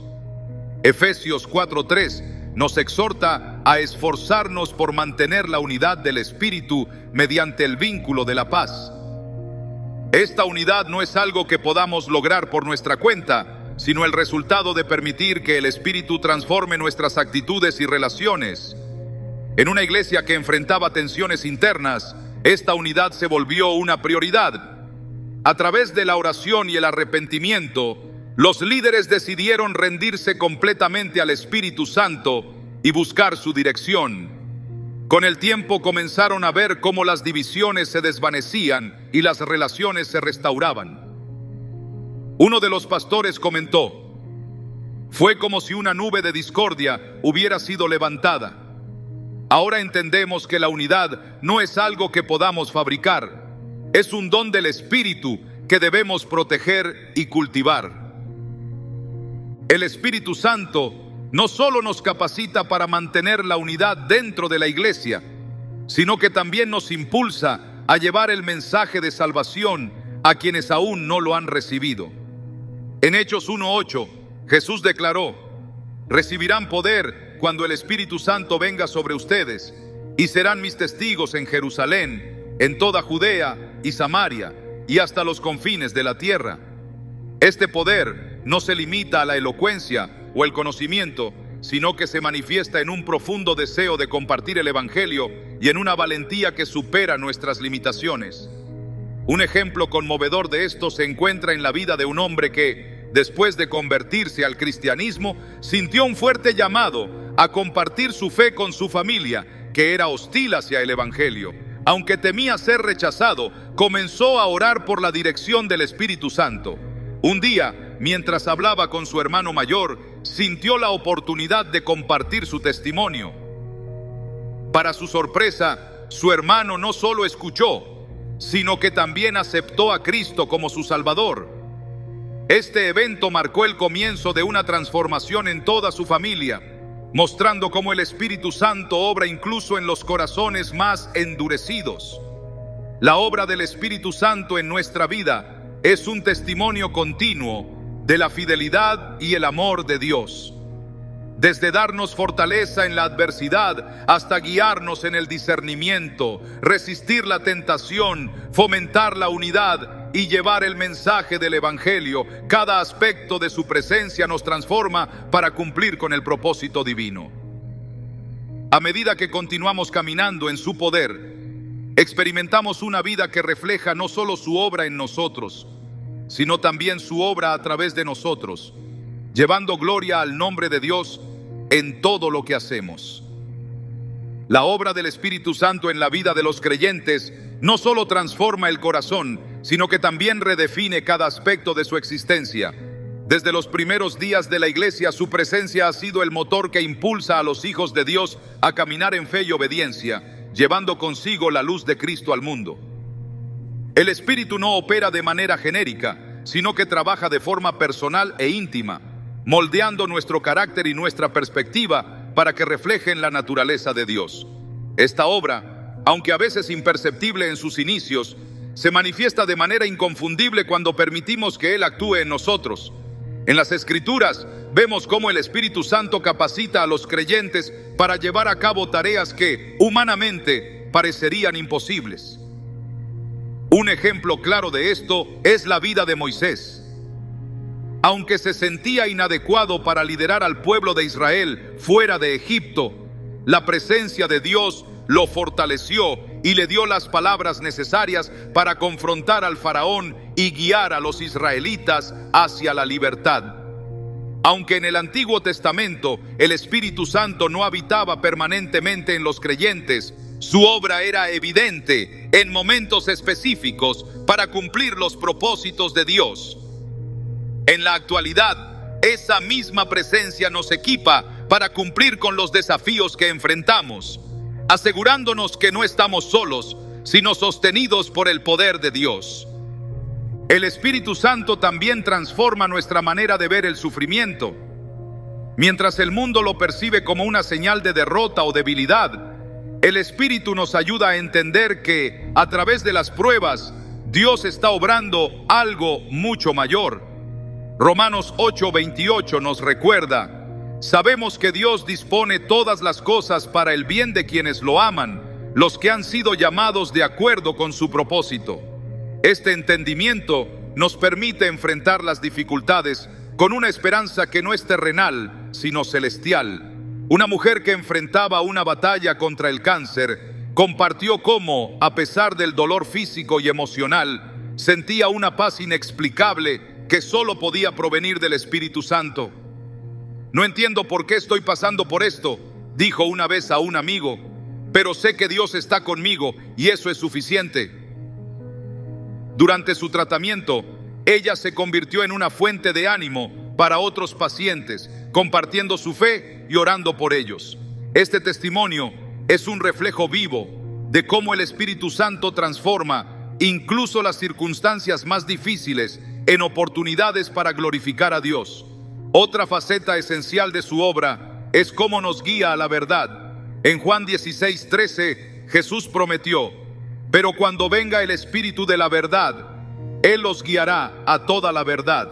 Efesios 4:3 nos exhorta a esforzarnos por mantener la unidad del Espíritu mediante el vínculo de la paz. Esta unidad no es algo que podamos lograr por nuestra cuenta, sino el resultado de permitir que el Espíritu transforme nuestras actitudes y relaciones. En una iglesia que enfrentaba tensiones internas, esta unidad se volvió una prioridad. A través de la oración y el arrepentimiento, los líderes decidieron rendirse completamente al Espíritu Santo y buscar su dirección. Con el tiempo comenzaron a ver cómo las divisiones se desvanecían y las relaciones se restauraban. Uno de los pastores comentó: fue como si una nube de discordia hubiera sido levantada. Ahora entendemos que la unidad no es algo que podamos fabricar, es un don del Espíritu que debemos proteger y cultivar. El Espíritu Santo no solo nos capacita para mantener la unidad dentro de la iglesia, sino que también nos impulsa a llevar el mensaje de salvación a quienes aún no lo han recibido. En Hechos 1:8, Jesús declaró: recibirán poder cuando el Espíritu Santo venga sobre ustedes, y serán mis testigos en Jerusalén, en toda Judea y Samaria, y hasta los confines de la tierra. Este poder no se limita a la elocuencia o el conocimiento, sino que se manifiesta en un profundo deseo de compartir el Evangelio y en una valentía que supera nuestras limitaciones. Un ejemplo conmovedor de esto se encuentra en la vida de un hombre que, después de convertirse al cristianismo, sintió un fuerte llamado a compartir su fe con su familia, que era hostil hacia el Evangelio. Aunque temía ser rechazado, comenzó a orar por la dirección del Espíritu Santo. Un día, mientras hablaba con su hermano mayor, sintió la oportunidad de compartir su testimonio. Para su sorpresa, su hermano no solo escuchó, sino que también aceptó a Cristo como su Salvador. Este evento marcó el comienzo de una transformación en toda su familia, mostrando cómo el Espíritu Santo obra incluso en los corazones más endurecidos. La obra del Espíritu Santo en nuestra vida es un testimonio continuo de la fidelidad y el amor de Dios. Desde darnos fortaleza en la adversidad hasta guiarnos en el discernimiento, resistir la tentación, fomentar la unidad y llevar el mensaje del Evangelio, cada aspecto de su presencia nos transforma para cumplir con el propósito divino. A medida que continuamos caminando en su poder, experimentamos una vida que refleja no solo su obra en nosotros, sino también su obra a través de nosotros, llevando gloria al nombre de Dios en todo lo que hacemos. La obra del Espíritu Santo en la vida de los creyentes no solo transforma el corazón, sino que también redefine cada aspecto de su existencia. Desde los primeros días de la iglesia, su presencia ha sido el motor que impulsa a los hijos de Dios a caminar en fe y obediencia, llevando consigo la luz de Cristo al mundo. El Espíritu no opera de manera genérica, sino que trabaja de forma personal e íntima, moldeando nuestro carácter y nuestra perspectiva para que reflejen la naturaleza de Dios. Esta obra, aunque a veces imperceptible en sus inicios, se manifiesta de manera inconfundible cuando permitimos que Él actúe en nosotros. En las Escrituras vemos cómo el Espíritu Santo capacita a los creyentes para llevar a cabo tareas que, humanamente, parecerían imposibles. Un ejemplo claro de esto es la vida de Moisés. Aunque se sentía inadecuado para liderar al pueblo de Israel fuera de Egipto, la presencia de Dios lo fortaleció y le dio las palabras necesarias para confrontar al faraón y guiar a los israelitas hacia la libertad. Aunque en el Antiguo Testamento el Espíritu Santo no habitaba permanentemente en los creyentes, su obra era evidente en momentos específicos para cumplir los propósitos de Dios. En la actualidad, esa misma presencia nos equipa para cumplir con los desafíos que enfrentamos, asegurándonos que no estamos solos, sino sostenidos por el poder de Dios. El Espíritu Santo también transforma nuestra manera de ver el sufrimiento. Mientras el mundo lo percibe como una señal de derrota o debilidad, el Espíritu nos ayuda a entender que, a través de las pruebas, Dios está obrando algo mucho mayor. Romanos 8:28 nos recuerda: sabemos que Dios dispone todas las cosas para el bien de quienes lo aman, los que han sido llamados de acuerdo con su propósito. Este entendimiento nos permite enfrentar las dificultades con una esperanza que no es terrenal, sino celestial. Una mujer que enfrentaba una batalla contra el cáncer compartió cómo, a pesar del dolor físico y emocional, sentía una paz inexplicable que solo podía provenir del Espíritu Santo. No entiendo por qué estoy pasando por esto, dijo una vez a un amigo, pero sé que Dios está conmigo y eso es suficiente. Durante su tratamiento, ella se convirtió en una fuente de ánimo para otros pacientes, compartiendo su fe y orando por ellos. Este testimonio es un reflejo vivo de cómo el Espíritu Santo transforma incluso las circunstancias más difíciles en oportunidades para glorificar a Dios. Otra faceta esencial de su obra es cómo nos guía a la verdad. En Juan 16:13, Jesús prometió: pero cuando venga el Espíritu de la verdad, Él los guiará a toda la verdad.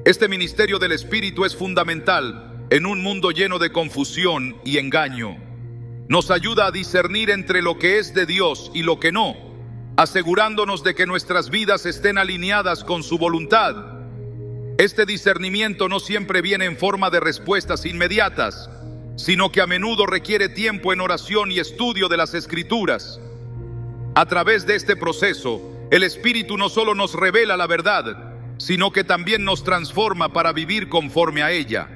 Este ministerio del Espíritu es fundamental en un mundo lleno de confusión y engaño. Nos ayuda a discernir entre lo que es de Dios y lo que no, asegurándonos de que nuestras vidas estén alineadas con su voluntad. Este discernimiento no siempre viene en forma de respuestas inmediatas, sino que a menudo requiere tiempo en oración y estudio de las Escrituras. A través de este proceso, el Espíritu no solo nos revela la verdad, sino que también nos transforma para vivir conforme a ella.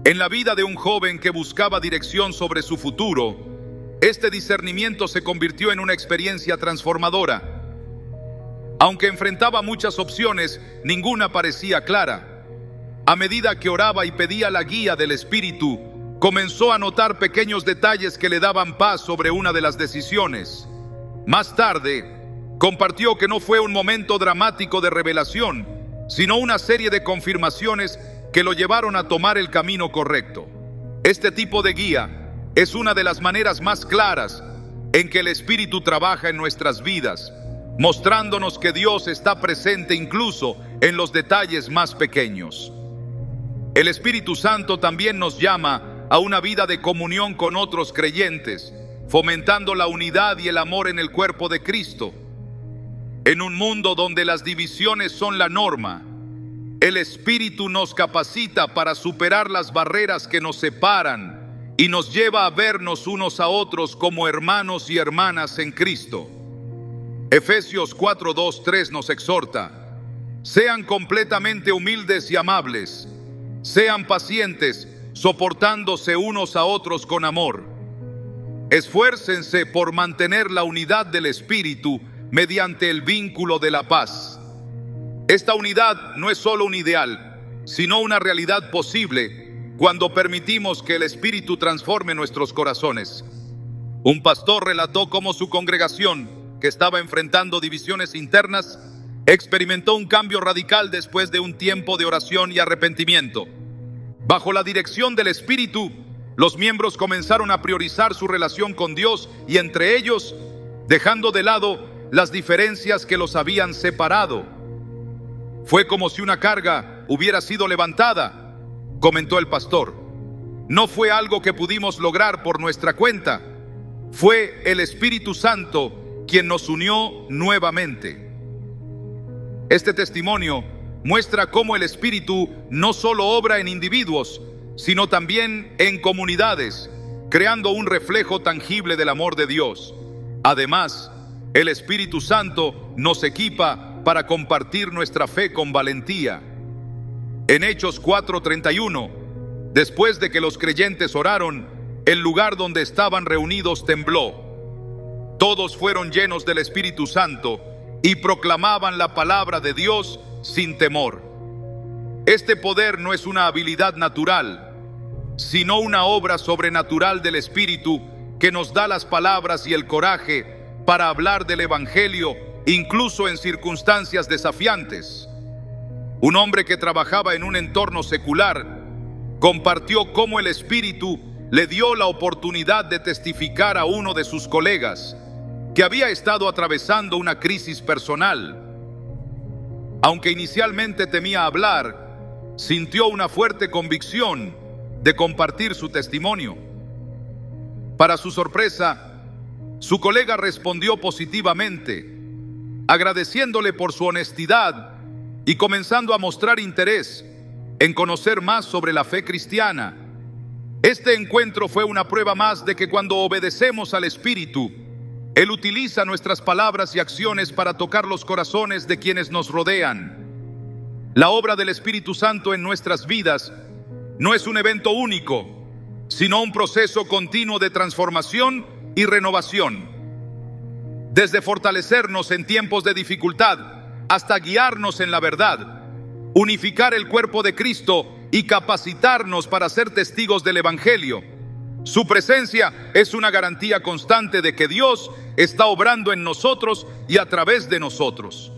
En la vida de un joven que buscaba dirección sobre su futuro, este discernimiento se convirtió en una experiencia transformadora. Aunque enfrentaba muchas opciones, ninguna parecía clara. A medida que oraba y pedía la guía del Espíritu, comenzó a notar pequeños detalles que le daban paz sobre una de las decisiones. Más tarde, compartió que no fue un momento dramático de revelación, sino una serie de confirmaciones que lo llevaron a tomar el camino correcto. Este tipo de guía es una de las maneras más claras en que el Espíritu trabaja en nuestras vidas, mostrándonos que Dios está presente incluso en los detalles más pequeños. El Espíritu Santo también nos llama a una vida de comunión con otros creyentes, fomentando la unidad y el amor en el cuerpo de Cristo. En un mundo donde las divisiones son la norma, el Espíritu nos capacita para superar las barreras que nos separan y nos lleva a vernos unos a otros como hermanos y hermanas en Cristo. Efesios 4, 2, 3 nos exhorta: sean completamente humildes y amables, sean pacientes, soportándose unos a otros con amor. Esfuércense por mantener la unidad del Espíritu mediante el vínculo de la paz. Esta unidad no es solo un ideal, sino una realidad posible cuando permitimos que el Espíritu transforme nuestros corazones. Un pastor relató cómo su congregación, que estaba enfrentando divisiones internas, experimentó un cambio radical después de un tiempo de oración y arrepentimiento. Bajo la dirección del Espíritu, los miembros comenzaron a priorizar su relación con Dios y entre ellos, dejando de lado las diferencias que los habían separado. Fue como si una carga hubiera sido levantada, comentó el pastor. No fue algo que pudimos lograr por nuestra cuenta. Fue el Espíritu Santo quien nos unió nuevamente. Este testimonio muestra cómo el Espíritu no solo obra en individuos, sino también en comunidades, creando un reflejo tangible del amor de Dios. Además, el Espíritu Santo nos equipa para compartir nuestra fe con valentía. En Hechos 4:31, después de que los creyentes oraron, el lugar donde estaban reunidos tembló. Todos fueron llenos del Espíritu Santo y proclamaban la palabra de Dios sin temor. Este poder no es una habilidad natural, sino una obra sobrenatural del Espíritu que nos da las palabras y el coraje para hablar del Evangelio, incluso en circunstancias desafiantes. Un hombre que trabajaba en un entorno secular compartió cómo el Espíritu le dio la oportunidad de testificar a uno de sus colegas que había estado atravesando una crisis personal. Aunque inicialmente temía hablar, sintió una fuerte convicción de compartir su testimonio. Para su sorpresa, su colega respondió positivamente, agradeciéndole por su honestidad y comenzando a mostrar interés en conocer más sobre la fe cristiana. Este encuentro fue una prueba más de que cuando obedecemos al Espíritu, Él utiliza nuestras palabras y acciones para tocar los corazones de quienes nos rodean. La obra del Espíritu Santo en nuestras vidas no es un evento único, sino un proceso continuo de transformación y renovación. Desde fortalecernos en tiempos de dificultad hasta guiarnos en la verdad, unificar el cuerpo de Cristo y capacitarnos para ser testigos del Evangelio. Su presencia es una garantía constante de que Dios está obrando en nosotros y a través de nosotros.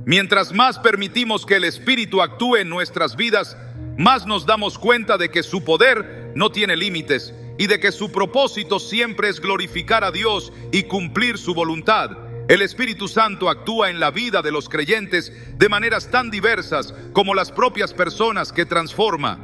Mientras más permitimos que el Espíritu actúe en nuestras vidas, más nos damos cuenta de que su poder no tiene límites y de que su propósito siempre es glorificar a Dios y cumplir su voluntad. El Espíritu Santo actúa en la vida de los creyentes de maneras tan diversas como las propias personas que transforma.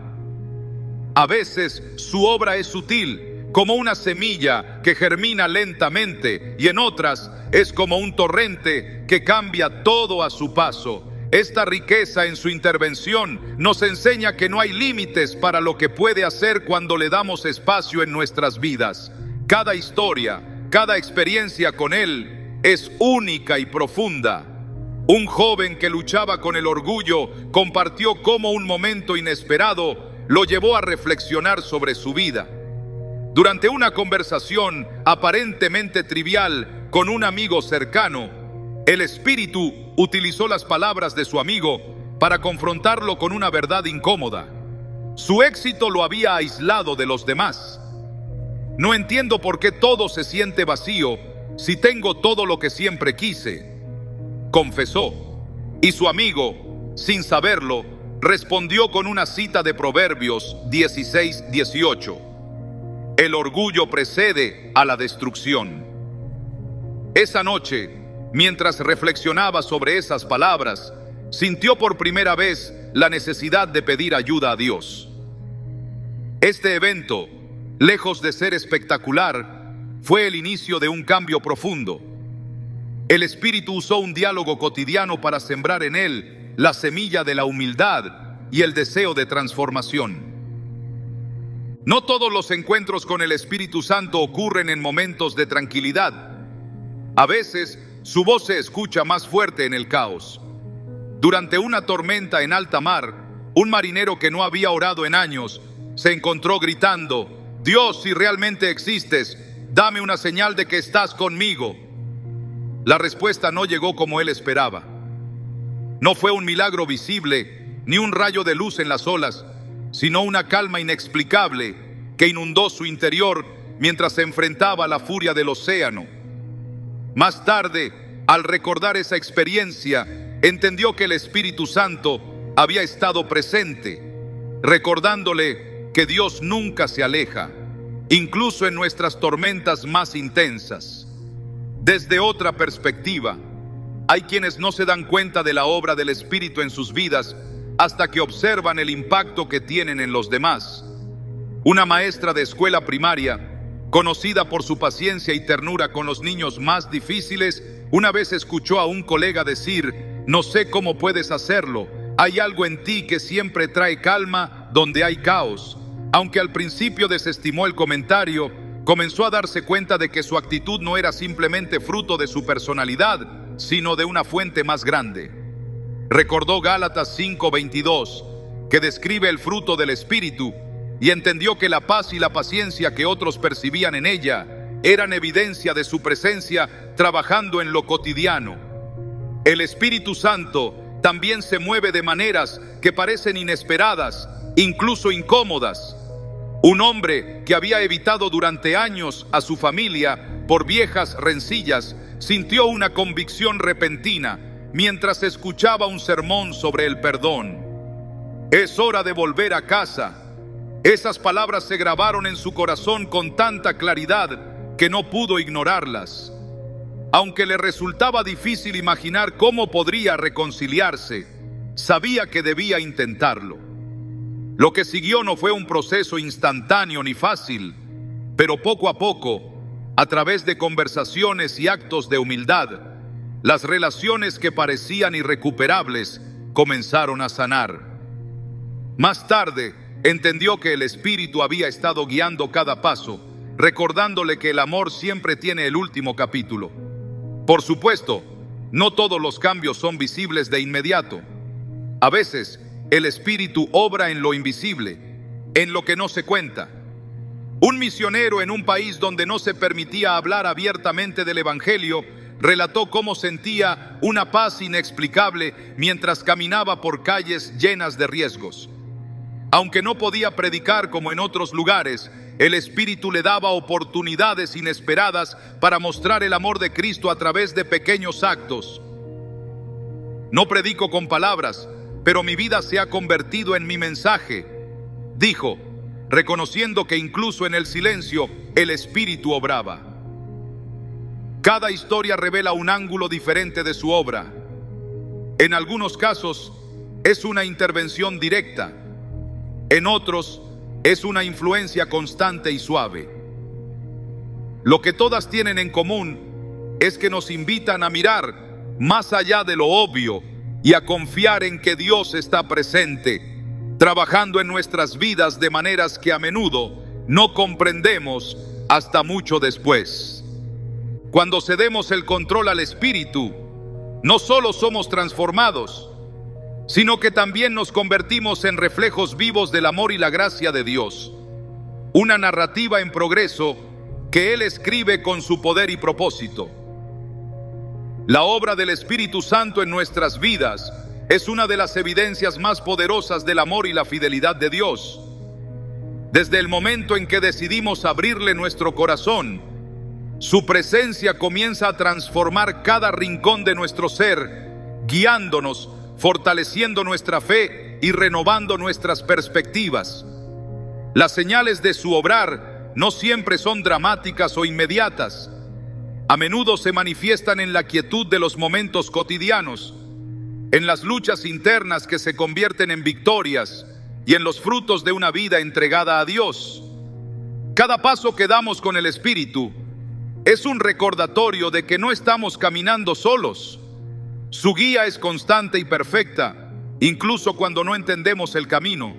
A veces su obra es sutil, como una semilla que germina lentamente, y en otras es como un torrente que cambia todo a su paso. Esta riqueza en su intervención nos enseña que no hay límites para lo que puede hacer cuando le damos espacio en nuestras vidas. Cada historia, cada experiencia con Él es única y profunda. Un joven que luchaba con el orgullo compartió cómo un momento inesperado lo llevó a reflexionar sobre su vida. Durante una conversación aparentemente trivial con un amigo cercano, el Espíritu utilizó las palabras de su amigo para confrontarlo con una verdad incómoda. Su éxito lo había aislado de los demás. No entiendo por qué todo se siente vacío si tengo todo lo que siempre quise, confesó. Y su amigo, sin saberlo, respondió con una cita de Proverbios 16:18. El orgullo precede a la destrucción. Esa noche, mientras reflexionaba sobre esas palabras, sintió por primera vez la necesidad de pedir ayuda a Dios. Este evento, lejos de ser espectacular, fue el inicio de un cambio profundo. El Espíritu usó un diálogo cotidiano para sembrar en él la semilla de la humildad y el deseo de transformación. No todos los encuentros con el Espíritu Santo ocurren en momentos de tranquilidad. A veces, su voz se escucha más fuerte en el caos. Durante una tormenta en alta mar, un marinero que no había orado en años se encontró gritando: «Dios, si realmente existes, dame una señal de que estás conmigo». La respuesta no llegó como él esperaba. No fue un milagro visible, ni un rayo de luz en las olas, sino una calma inexplicable que inundó su interior mientras se enfrentaba a la furia del océano. Más tarde, al recordar esa experiencia, entendió que el Espíritu Santo había estado presente, recordándole que Dios nunca se aleja, incluso en nuestras tormentas más intensas. Desde otra perspectiva, hay quienes no se dan cuenta de la obra del Espíritu en sus vidas hasta que observan el impacto que tienen en los demás. Una maestra de escuela primaria, conocida por su paciencia y ternura con los niños más difíciles, una vez escuchó a un colega decir: «No sé cómo puedes hacerlo. Hay algo en ti que siempre trae calma donde hay caos». Aunque al principio desestimó el comentario, comenzó a darse cuenta de que su actitud no era simplemente fruto de su personalidad, sino de una fuente más grande. Recordó Gálatas 5:22, que describe el fruto del Espíritu, y entendió que la paz y la paciencia que otros percibían en ella eran evidencia de su presencia trabajando en lo cotidiano. El Espíritu Santo también se mueve de maneras que parecen inesperadas, incluso incómodas. Un hombre que había evitado durante años a su familia por viejas rencillas sintió una convicción repentina mientras escuchaba un sermón sobre el perdón. «Es hora de volver a casa». Esas palabras se grabaron en su corazón con tanta claridad que no pudo ignorarlas. Aunque le resultaba difícil imaginar cómo podría reconciliarse, sabía que debía intentarlo. Lo que siguió no fue un proceso instantáneo ni fácil, pero poco a poco, a través de conversaciones y actos de humildad, las relaciones que parecían irrecuperables comenzaron a sanar. Más tarde, entendió que el Espíritu había estado guiando cada paso, recordándole que el amor siempre tiene el último capítulo. Por supuesto, no todos los cambios son visibles de inmediato. A veces, el Espíritu obra en lo invisible, en lo que no se cuenta. Un misionero en un país donde no se permitía hablar abiertamente del Evangelio relató cómo sentía una paz inexplicable mientras caminaba por calles llenas de riesgos. Aunque no podía predicar como en otros lugares, el Espíritu le daba oportunidades inesperadas para mostrar el amor de Cristo a través de pequeños actos. «No predico con palabras, pero mi vida se ha convertido en mi mensaje», dijo, reconociendo que incluso en el silencio el Espíritu obraba. Cada historia revela un ángulo diferente de su obra. En algunos casos es una intervención directa, en otros es una influencia constante y suave. Lo que todas tienen en común es que nos invitan a mirar más allá de lo obvio y a confiar en que Dios está presente, trabajando en nuestras vidas de maneras que a menudo no comprendemos hasta mucho después. Cuando cedemos el control al Espíritu, no solo somos transformados, sino que también nos convertimos en reflejos vivos del amor y la gracia de Dios. Una narrativa en progreso que Él escribe con su poder y propósito. La obra del Espíritu Santo en nuestras vidas es una de las evidencias más poderosas del amor y la fidelidad de Dios. Desde el momento en que decidimos abrirle nuestro corazón, su presencia comienza a transformar cada rincón de nuestro ser, guiándonos, fortaleciendo nuestra fe y renovando nuestras perspectivas. Las señales de su obrar no siempre son dramáticas o inmediatas. A menudo se manifiestan en la quietud de los momentos cotidianos, en las luchas internas que se convierten en victorias y en los frutos de una vida entregada a Dios. Cada paso que damos con el Espíritu es un recordatorio de que no estamos caminando solos. Su guía es constante y perfecta, incluso cuando no entendemos el camino.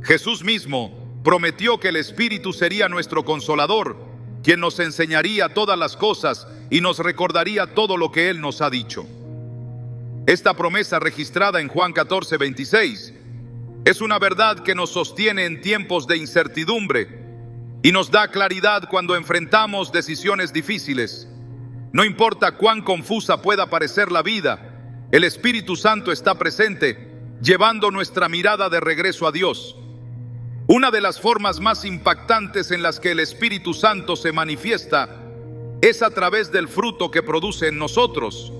Jesús mismo prometió que el Espíritu sería nuestro consolador, quien nos enseñaría todas las cosas y nos recordaría todo lo que Él nos ha dicho. Esta promesa registrada en Juan 14:26 es una verdad que nos sostiene en tiempos de incertidumbre y nos da claridad cuando enfrentamos decisiones difíciles. No importa cuán confusa pueda parecer la vida, el Espíritu Santo está presente, llevando nuestra mirada de regreso a Dios. Una de las formas más impactantes en las que el Espíritu Santo se manifiesta es a través del fruto que produce en nosotros.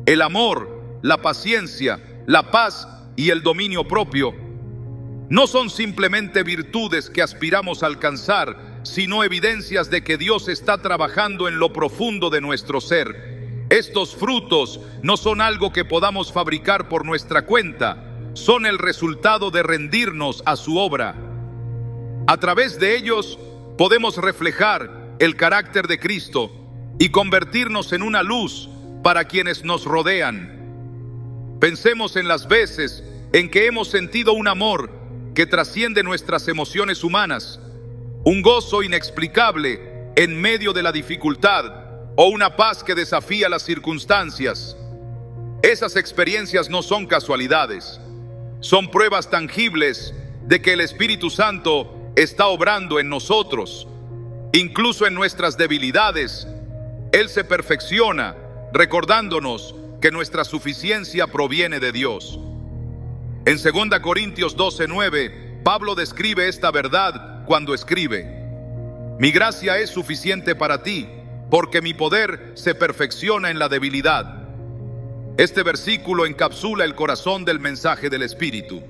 El amor, la paciencia, la paz y el dominio propio no son simplemente virtudes que aspiramos a alcanzar, sino evidencias de que Dios está trabajando en lo profundo de nuestro ser. Estos frutos no son algo que podamos fabricar por nuestra cuenta, son el resultado de rendirnos a su obra. A través de ellos podemos reflejar el carácter de Cristo y convertirnos en una luz para quienes nos rodean. Pensemos en las veces en que hemos sentido un amor que trasciende nuestras emociones humanas, un gozo inexplicable en medio de la dificultad o una paz que desafía las circunstancias. Esas experiencias no son casualidades, son pruebas tangibles de que el Espíritu Santo está obrando en nosotros. Incluso en nuestras debilidades, Él se perfecciona, recordándonos que nuestra suficiencia proviene de Dios. En 2 Corintios 12:9, Pablo describe esta verdad cuando escribe: mi gracia es suficiente para ti, porque mi poder se perfecciona en la debilidad. Este versículo encapsula el corazón del mensaje del Espíritu.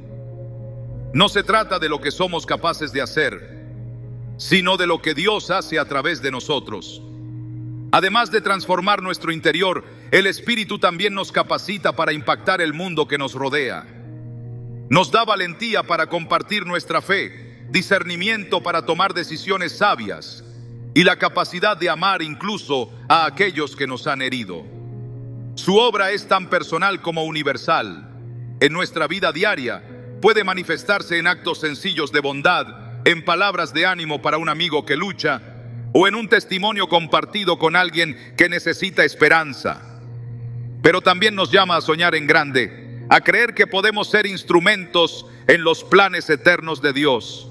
No se trata de lo que somos capaces de hacer, sino de lo que Dios hace a través de nosotros. Además de transformar nuestro interior, el Espíritu también nos capacita para impactar el mundo que nos rodea. Nos da valentía para compartir nuestra fe, discernimiento para tomar decisiones sabias y la capacidad de amar incluso a aquellos que nos han herido. Su obra es tan personal como universal. En nuestra vida diaria puede manifestarse en actos sencillos de bondad, en palabras de ánimo para un amigo que lucha o en un testimonio compartido con alguien que necesita esperanza. Pero también nos llama a soñar en grande, a creer que podemos ser instrumentos en los planes eternos de Dios.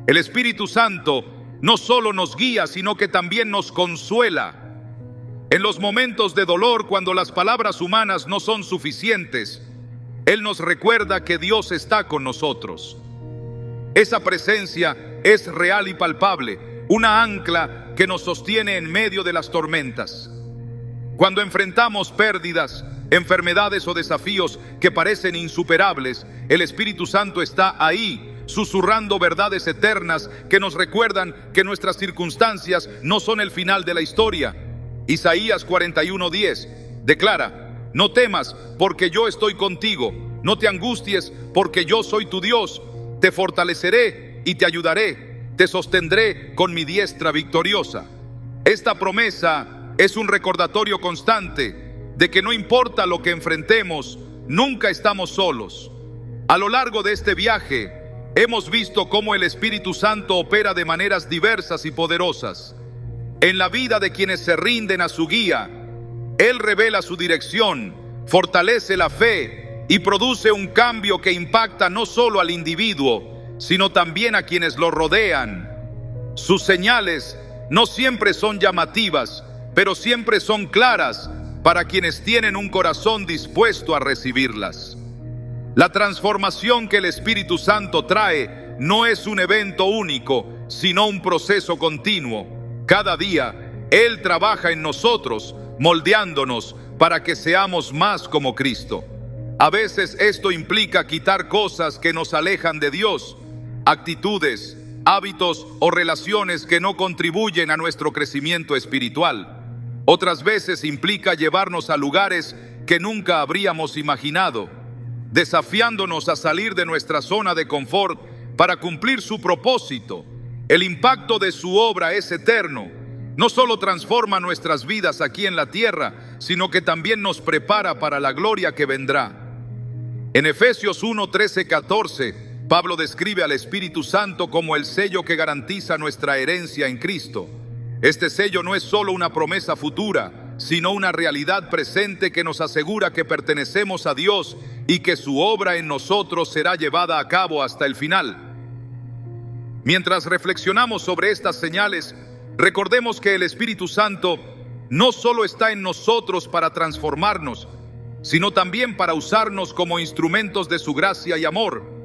El Espíritu Santo no solo nos guía, sino que también nos consuela. En los momentos de dolor, cuando las palabras humanas no son suficientes, Él nos recuerda que Dios está con nosotros. Esa presencia es real y palpable, una ancla que nos sostiene en medio de las tormentas. Cuando enfrentamos pérdidas, enfermedades o desafíos que parecen insuperables, el Espíritu Santo está ahí, susurrando verdades eternas que nos recuerdan que nuestras circunstancias no son el final de la historia. Isaías 41:10 declara: no temas, porque yo estoy contigo, no te angusties, porque yo soy tu Dios, te fortaleceré y te ayudaré, te sostendré con mi diestra victoriosa. Esta promesa es un recordatorio constante de que no importa lo que enfrentemos, nunca estamos solos. A lo largo de este viaje, hemos visto cómo el Espíritu Santo opera de maneras diversas y poderosas. En la vida de quienes se rinden a su guía, Él revela su dirección, fortalece la fe y produce un cambio que impacta no solo al individuo, sino también a quienes lo rodean. Sus señales no siempre son llamativas, pero siempre son claras para quienes tienen un corazón dispuesto a recibirlas. La transformación que el Espíritu Santo trae no es un evento único, sino un proceso continuo. Cada día, Él trabaja en nosotros, moldeándonos para que seamos más como Cristo. A veces esto implica quitar cosas que nos alejan de Dios, actitudes, hábitos o relaciones que no contribuyen a nuestro crecimiento espiritual. Otras veces implica llevarnos a lugares que nunca habríamos imaginado, desafiándonos a salir de nuestra zona de confort para cumplir su propósito. El impacto de su obra es eterno. No solo transforma nuestras vidas aquí en la tierra, sino que también nos prepara para la gloria que vendrá. En Efesios 1:13-14, Pablo describe al Espíritu Santo como el sello que garantiza nuestra herencia en Cristo. Este sello no es solo una promesa futura, sino una realidad presente que nos asegura que pertenecemos a Dios y que su obra en nosotros será llevada a cabo hasta el final. Mientras reflexionamos sobre estas señales, recordemos que el Espíritu Santo no solo está en nosotros para transformarnos, sino también para usarnos como instrumentos de su gracia y amor.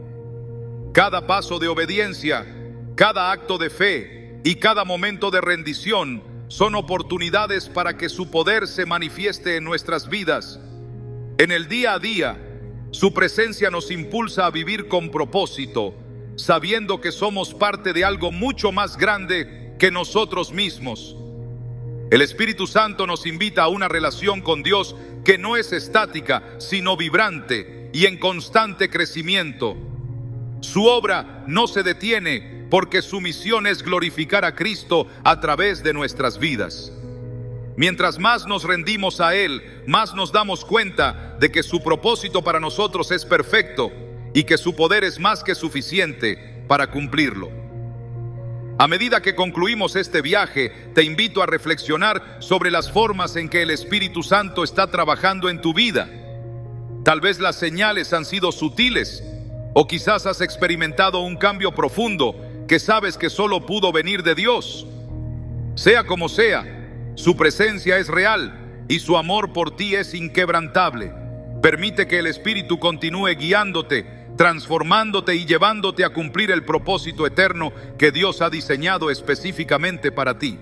Cada paso de obediencia, cada acto de fe y cada momento de rendición son oportunidades para que su poder se manifieste en nuestras vidas. En el día a día, su presencia nos impulsa a vivir con propósito, sabiendo que somos parte de algo mucho más grande que nosotros mismos. El Espíritu Santo nos invita a una relación con Dios que no es estática, sino vibrante y en constante crecimiento. Su obra no se detiene porque su misión es glorificar a Cristo a través de nuestras vidas. Mientras más nos rendimos a Él, más nos damos cuenta de que su propósito para nosotros es perfecto y que su poder es más que suficiente para cumplirlo. A medida que concluimos este viaje, te invito a reflexionar sobre las formas en que el Espíritu Santo está trabajando en tu vida. Tal vez las señales han sido sutiles, o quizás has experimentado un cambio profundo que sabes que solo pudo venir de Dios. Sea como sea, su presencia es real y su amor por ti es inquebrantable. Permite que el Espíritu continúe guiándote, transformándote y llevándote a cumplir el propósito eterno que Dios ha diseñado específicamente para ti.